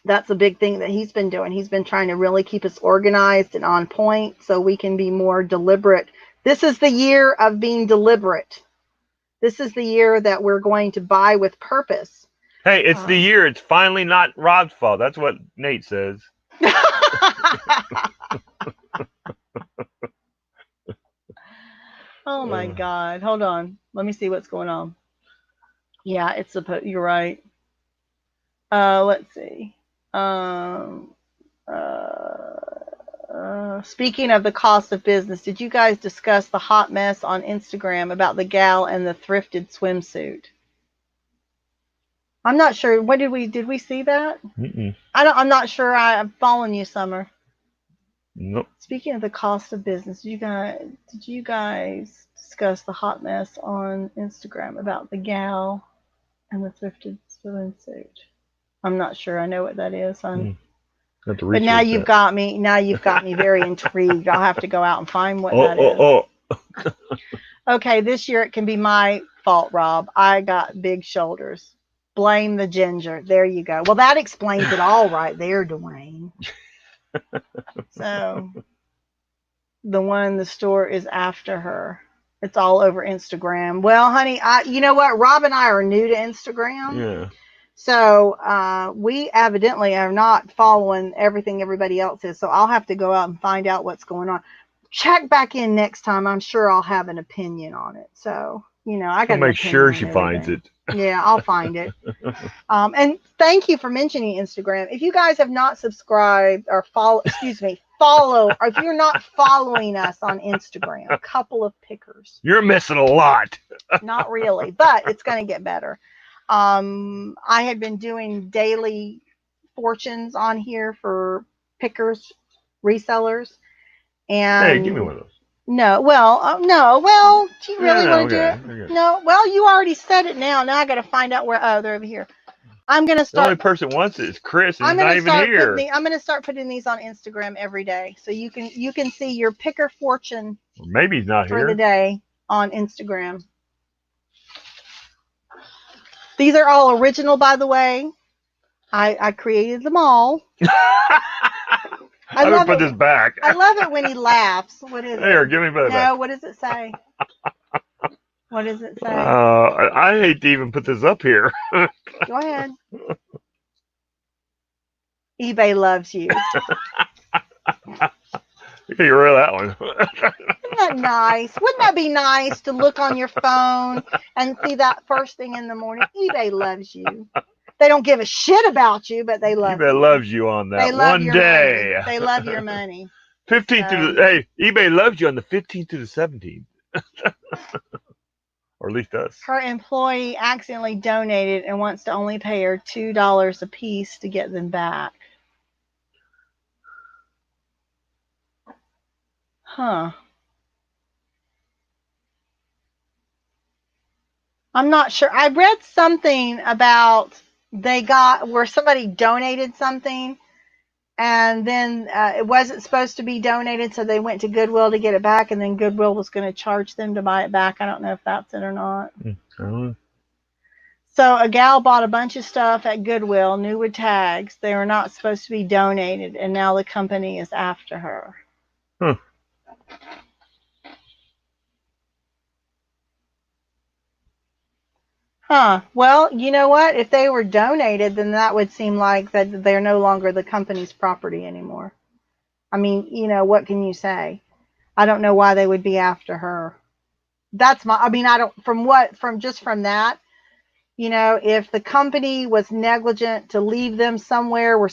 that's a big thing that he's been doing. He's been trying to really keep us organized and on point so we can be more deliberate. This is the year of being deliberate. This is the year that we're going to buy with purpose. Hey, it's the year. It's finally not Rob's fault. That's what Nate says. Oh my God. Hold on. Let me see what's going on. Yeah, you're right. Let's see. Speaking of the cost of business, did you guys discuss the hot mess on Instagram about the gal and the thrifted swimsuit? I'm not sure. Did we see that? Mm-mm. I'm not sure. I'm following you, Summer. Nope. Speaking of the cost of business, did you guys discuss the hot mess on Instagram about the gal and the thrifted swimsuit? I'm not sure. I know what that is. But now you've got me. Now you've got me very intrigued. I'll have to go out and find what that is. Okay, this year it can be my fault, Rob. I got big shoulders. Blame the ginger. There you go. Well, that explains it all right there, Dwayne. So the one in the store is after her. It's all over Instagram. Well, honey, you know what? Rob and I are new to Instagram. Yeah. So we evidently are not following everything everybody else is. So I'll have to go out and find out what's going on. Check back in next time. I'm sure I'll have an opinion on it. So, I got I'll an make sure opinion she on finds everything. it. Yeah, I'll find it. And thank you for mentioning Instagram. If you guys have not subscribed or follow, or if you're not following us on Instagram, a couple of pickers. You're missing a lot. Not really, but it's going to get better. I had been doing daily fortunes on here for pickers, resellers, and Hey, give me one of those. no, well, do you really want to okay. do it? No, well, you already said it now. Now I got to find out where. Oh, they're over here. I'm gonna The only start. person who wants it is Chris, and I'm he's not gonna even start here. putting. I'm gonna start putting these on Instagram every day, so you can see your picker fortune Maybe he's not for here. the day on Instagram. These are all original, by the way. I created them all. I'm gonna put this back. I love it when he laughs. What is Here, it? give me that back. No, what does it say? What does it say? I hate to even put this up here. Go ahead. eBay loves you. You can roll that one. Isn't that nice? Wouldn't that be nice to look on your phone and see that first thing in the morning? eBay loves you. They don't give a shit about you, but they love you. eBay loves you on that They love one your day. money. They love your money. 15th to the, hey, eBay loves you on the 15th to the 17th. Or at least us. Her employee accidentally donated and wants to only pay her $2 a piece to get them back. Huh. I'm not sure. I read something about where somebody donated something and then it wasn't supposed to be donated, so they went to Goodwill to get it back, and then Goodwill was going to charge them to buy it back. I don't know if that's it or not. So a gal bought a bunch of stuff at Goodwill, new with tags. They were not supposed to be donated, and now the company is after her. Huh. Huh. Well, you know what? If they were donated, then that would seem like that they're no longer the company's property anymore. I mean, what can you say? I don't know why they would be after her. I don't, from that, if the company was negligent to leave them somewhere where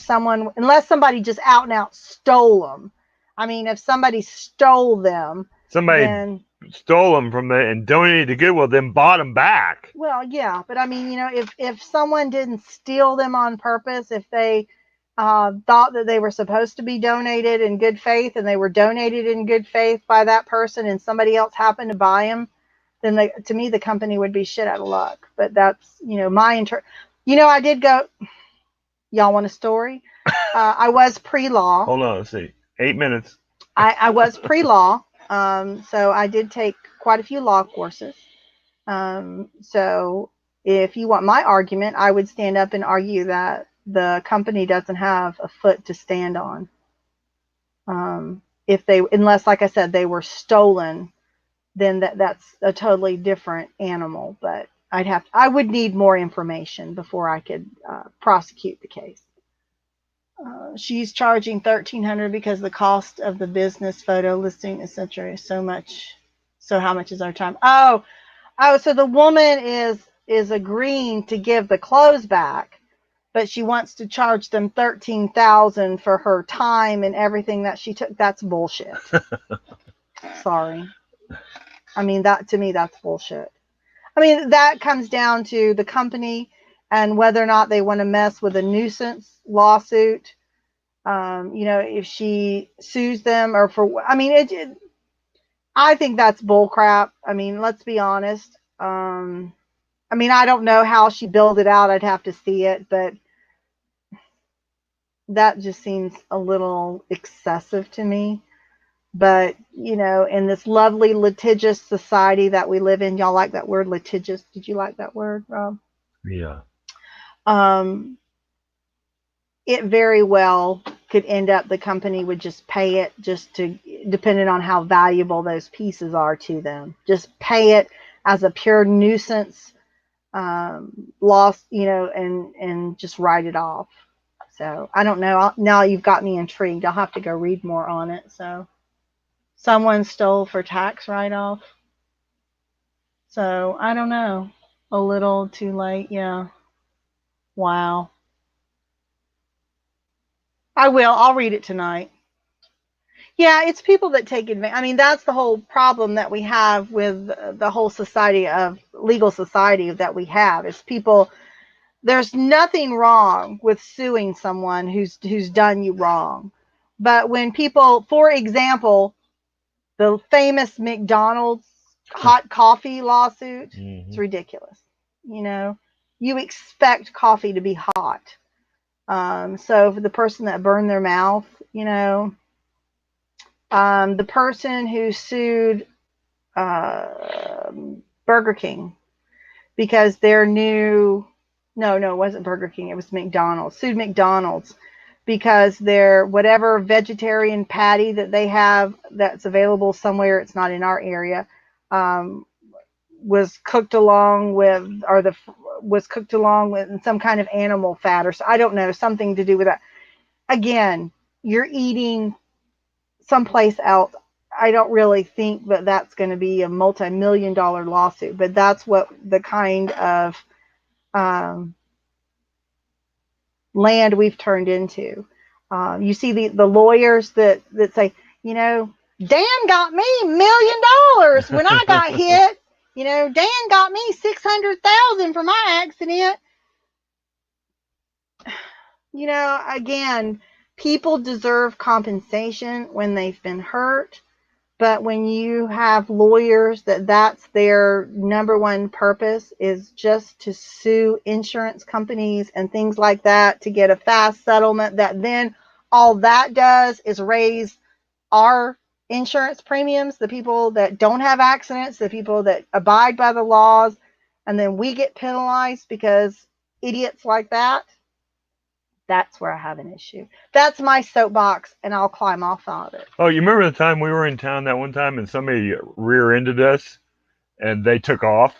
unless somebody just out and out stole them. I mean, if somebody stole them, then stole them from there and donated to Goodwill, then bought them back. Well, yeah, but I mean, if someone didn't steal them on purpose, if they thought that they were supposed to be donated in good faith and they were donated in good faith by that person and somebody else happened to buy them, then to me, the company would be shit out of luck. But that's, my I did go, y'all want a story? I was pre-law. Hold on, let's see. 8 minutes. I was pre-law. So I did take quite a few law courses. So if you want my argument, I would stand up and argue that the company doesn't have a foot to stand on. Unless, like I said, they were stolen, then that's a totally different animal. But I would need more information before I could prosecute the case. She's charging $1,300 because the cost of the business photo listing, etc. is so much. So how much is our time? Oh, so the woman is agreeing to give the clothes back, but she wants to charge them $13,000 for her time and everything that she took. That's bullshit. Sorry. I mean, to me, that's bullshit. I mean, that comes down to the company and whether or not they want to mess with a nuisance lawsuit. If she sues them I think that's bull crap. I mean, let's be honest. I don't know how she billed it out. I'd have to see it, but that just seems a little excessive to me. But, in this lovely litigious society that we live in, y'all like that word litigious? Did you like that word, Rob? Yeah. It very well could end up the company would just pay it depending on how valuable those pieces are to them. Just pay it as a pure nuisance lost, and just write it off. So I don't know. Now you've got me intrigued. I'll have to go read more on it. So someone stole for tax write-off. So I don't know. A little too late. Yeah. Wow. I will. I'll read it tonight. Yeah, it's people that take advantage. I mean, that's the whole problem that we have with the whole society of legal society that we have is people. There's nothing wrong with suing someone who's done you wrong. But when people, for example, the famous McDonald's hot coffee lawsuit, it's ridiculous. You expect coffee to be hot. So for the person that burned their mouth, the person who sued Burger King because their new, no, it wasn't Burger King, it was McDonald's, sued McDonald's because their whatever vegetarian patty that they have that's available somewhere, it's not in our area, was cooked along with, some kind of animal fat, or I don't know, something to do with that. Again, you're eating someplace else. I don't really think that that's going to be a multi-million-dollar lawsuit, but that's what the kind of land we've turned into. You see the lawyers that say, Dan got me $1 million when I got hit. Dan got me $600,000 for my accident. Again, people deserve compensation when they've been hurt. But when you have lawyers that's their number one purpose is just to sue insurance companies and things like that to get a fast settlement, that then all that does is raise our insurance premiums, the people that don't have accidents, the people that abide by the laws, and then we get penalized because idiots like that. That's where I have an issue. That's my soapbox, and I'll climb off of it. Oh, you remember the time we were in town that one time and somebody rear-ended us and they took off?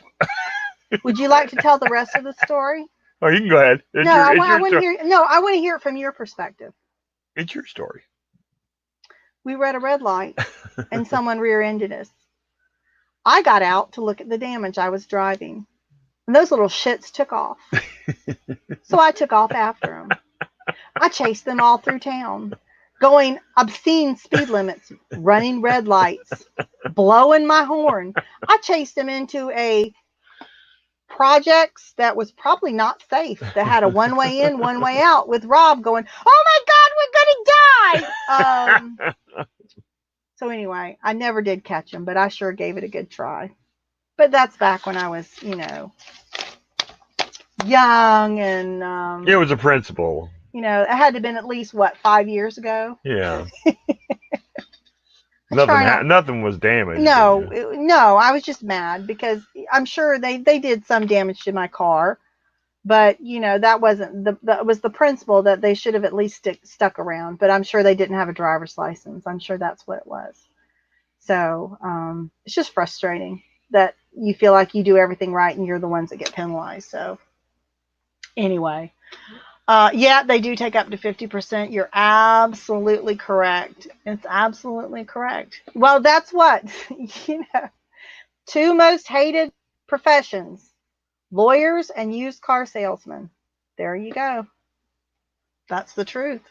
Would you like to tell the rest of the story? Oh, you can go ahead. I want to hear it from your perspective. It's your story. We were at a red light, and someone rear-ended us. I got out to look at the damage I was driving, and those little shits took off. So I took off after them. I chased them all through town, going obscene speed limits, running red lights, blowing my horn. I chased them into a projects that was probably not safe, that had a one-way in, one-way out, with Rob going, "Oh my God, we're gonna die!" So anyway, I never did catch him, but I sure gave it a good try. But that's back when I was, young and it was a principle. It had to have been at least 5 years ago. Yeah. Nothing was damaged. No, I was just mad because I'm sure they did some damage to my car, but that wasn't that was the principle that they should have at least stuck around. But I'm sure they didn't have a driver's license. I'm sure that's what it was. So it's just frustrating that you feel like you do everything right and you're the ones that get penalized. So anyway. Yeah, they do take up to 50%. You're absolutely correct. It's absolutely correct. Well, that's what, two most hated professions, lawyers and used car salesmen. There you go. That's the truth.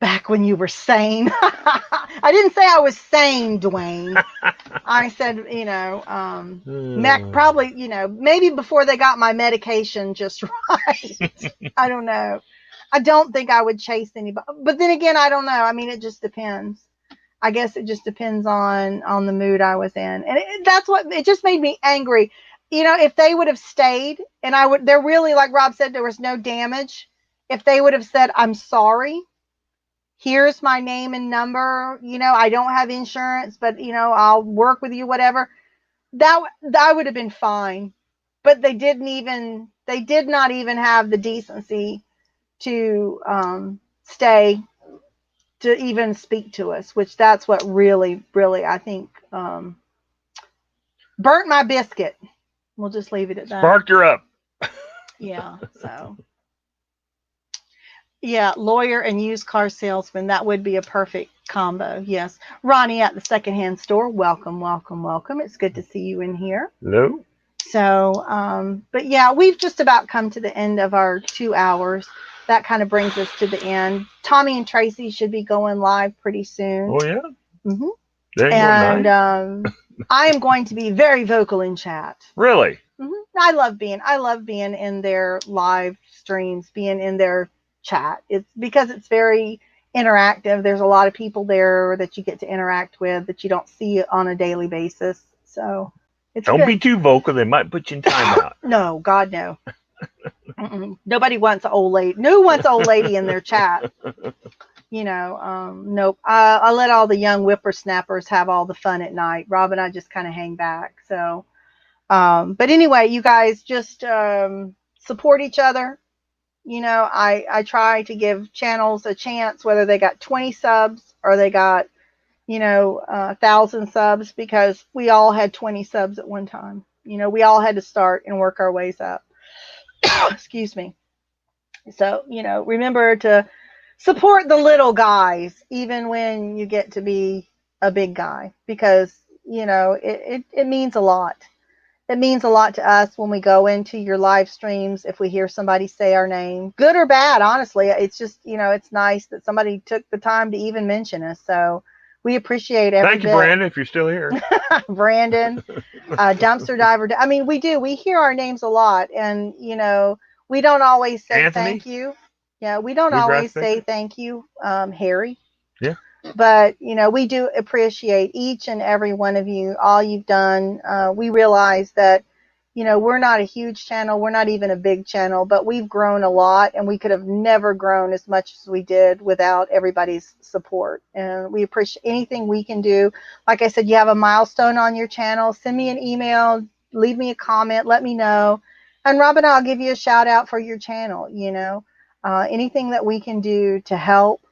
Back when you were sane. I didn't say I was sane, Dwayne. I said, probably, maybe before they got my medication just right. I don't know. I don't think I would chase anybody. But then again, I don't know. I mean, it just depends. I guess it just depends on the mood I was in. And that's what, it just made me angry. If they would have stayed, and they're really, like Rob said, there was no damage. If they would have said, "I'm sorry, here's my name and number, I don't have insurance, but I'll work with you," whatever, that would have been fine. But they did not even have the decency to stay to even speak to us, which that's what really, really, I think, burnt my biscuit. We'll just leave it at that. Sparked her up. Yeah. So, yeah, lawyer and used car salesman. That would be a perfect combo. Yes. Ronnie at the secondhand store. Welcome, welcome, welcome. It's good to see you in here. Hello. So, but yeah, we've just about come to the end of our 2 hours. That kind of brings us to the end. Tommy and Tracy should be going live pretty soon. Oh yeah. Mm-hmm. They ain't And going nice. I am going to be very vocal in chat. Really? Mm-hmm. I love being in their live streams, being in their chat. It's because it's very interactive. There's a lot of people there that you get to interact with that you don't see on a daily basis. So it's Don't good. be too vocal. They might put you in timeout. No, God, no. Nobody wants an old lady. No one wants an old lady in their chat. You know, nope. I let all the young whippersnappers have all the fun at night. Rob and I just kind of hang back. So, but anyway, you guys just support each other. You know, I try to give channels a chance, whether they got 20 subs or they got, 1,000 subs, because we all had 20 subs at one time. You know, we all had to start and work our ways up. Excuse me. So, remember to support the little guys, even when you get to be a big guy, because, it means a lot. It means a lot to us when we go into your live streams. If we hear somebody say our name, good or bad, honestly, it's just, it's nice that somebody took the time to even mention us. So we appreciate every Thank you, bit. Brandon, if you're still here. Brandon, dumpster diver. I mean, we do. We hear our names a lot, and we don't always say Anthony? thank you. Yeah, we don't Bluegrass always say Baker? thank you, Harry. Yeah. But we do appreciate each and every one of you. All you've done. We realize that we're not a huge channel. We're not even a big channel, but we've grown a lot, and we could have never grown as much as we did without everybody's support. And we appreciate anything we can do. Like I said, you have a milestone on your channel, send me an email, leave me a comment, let me know. And Rob and I'll give you a shout out for your channel. Anything that we can do to help,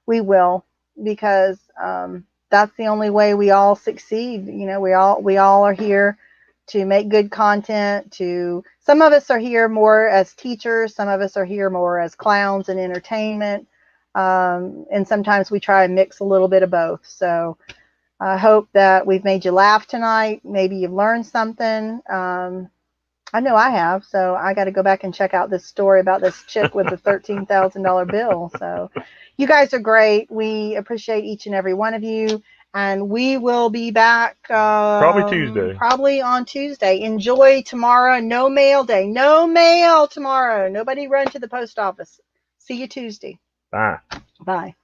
we will, because that's the only way we all succeed. We all are here to make good content. Some of us are here more as teachers, some of us are here more as clowns and entertainment, and sometimes we try and mix a little bit of both. So I hope that we've made you laugh tonight. Maybe you've learned something. I know I have, so I got to go back and check out this story about this chick with the $13,000 bill. So you guys are great. We appreciate each and every one of you. And we will be back Probably Tuesday. Probably on Tuesday. Enjoy tomorrow. No mail day. No mail tomorrow. Nobody run to the post office. See you Tuesday. Bye. Bye.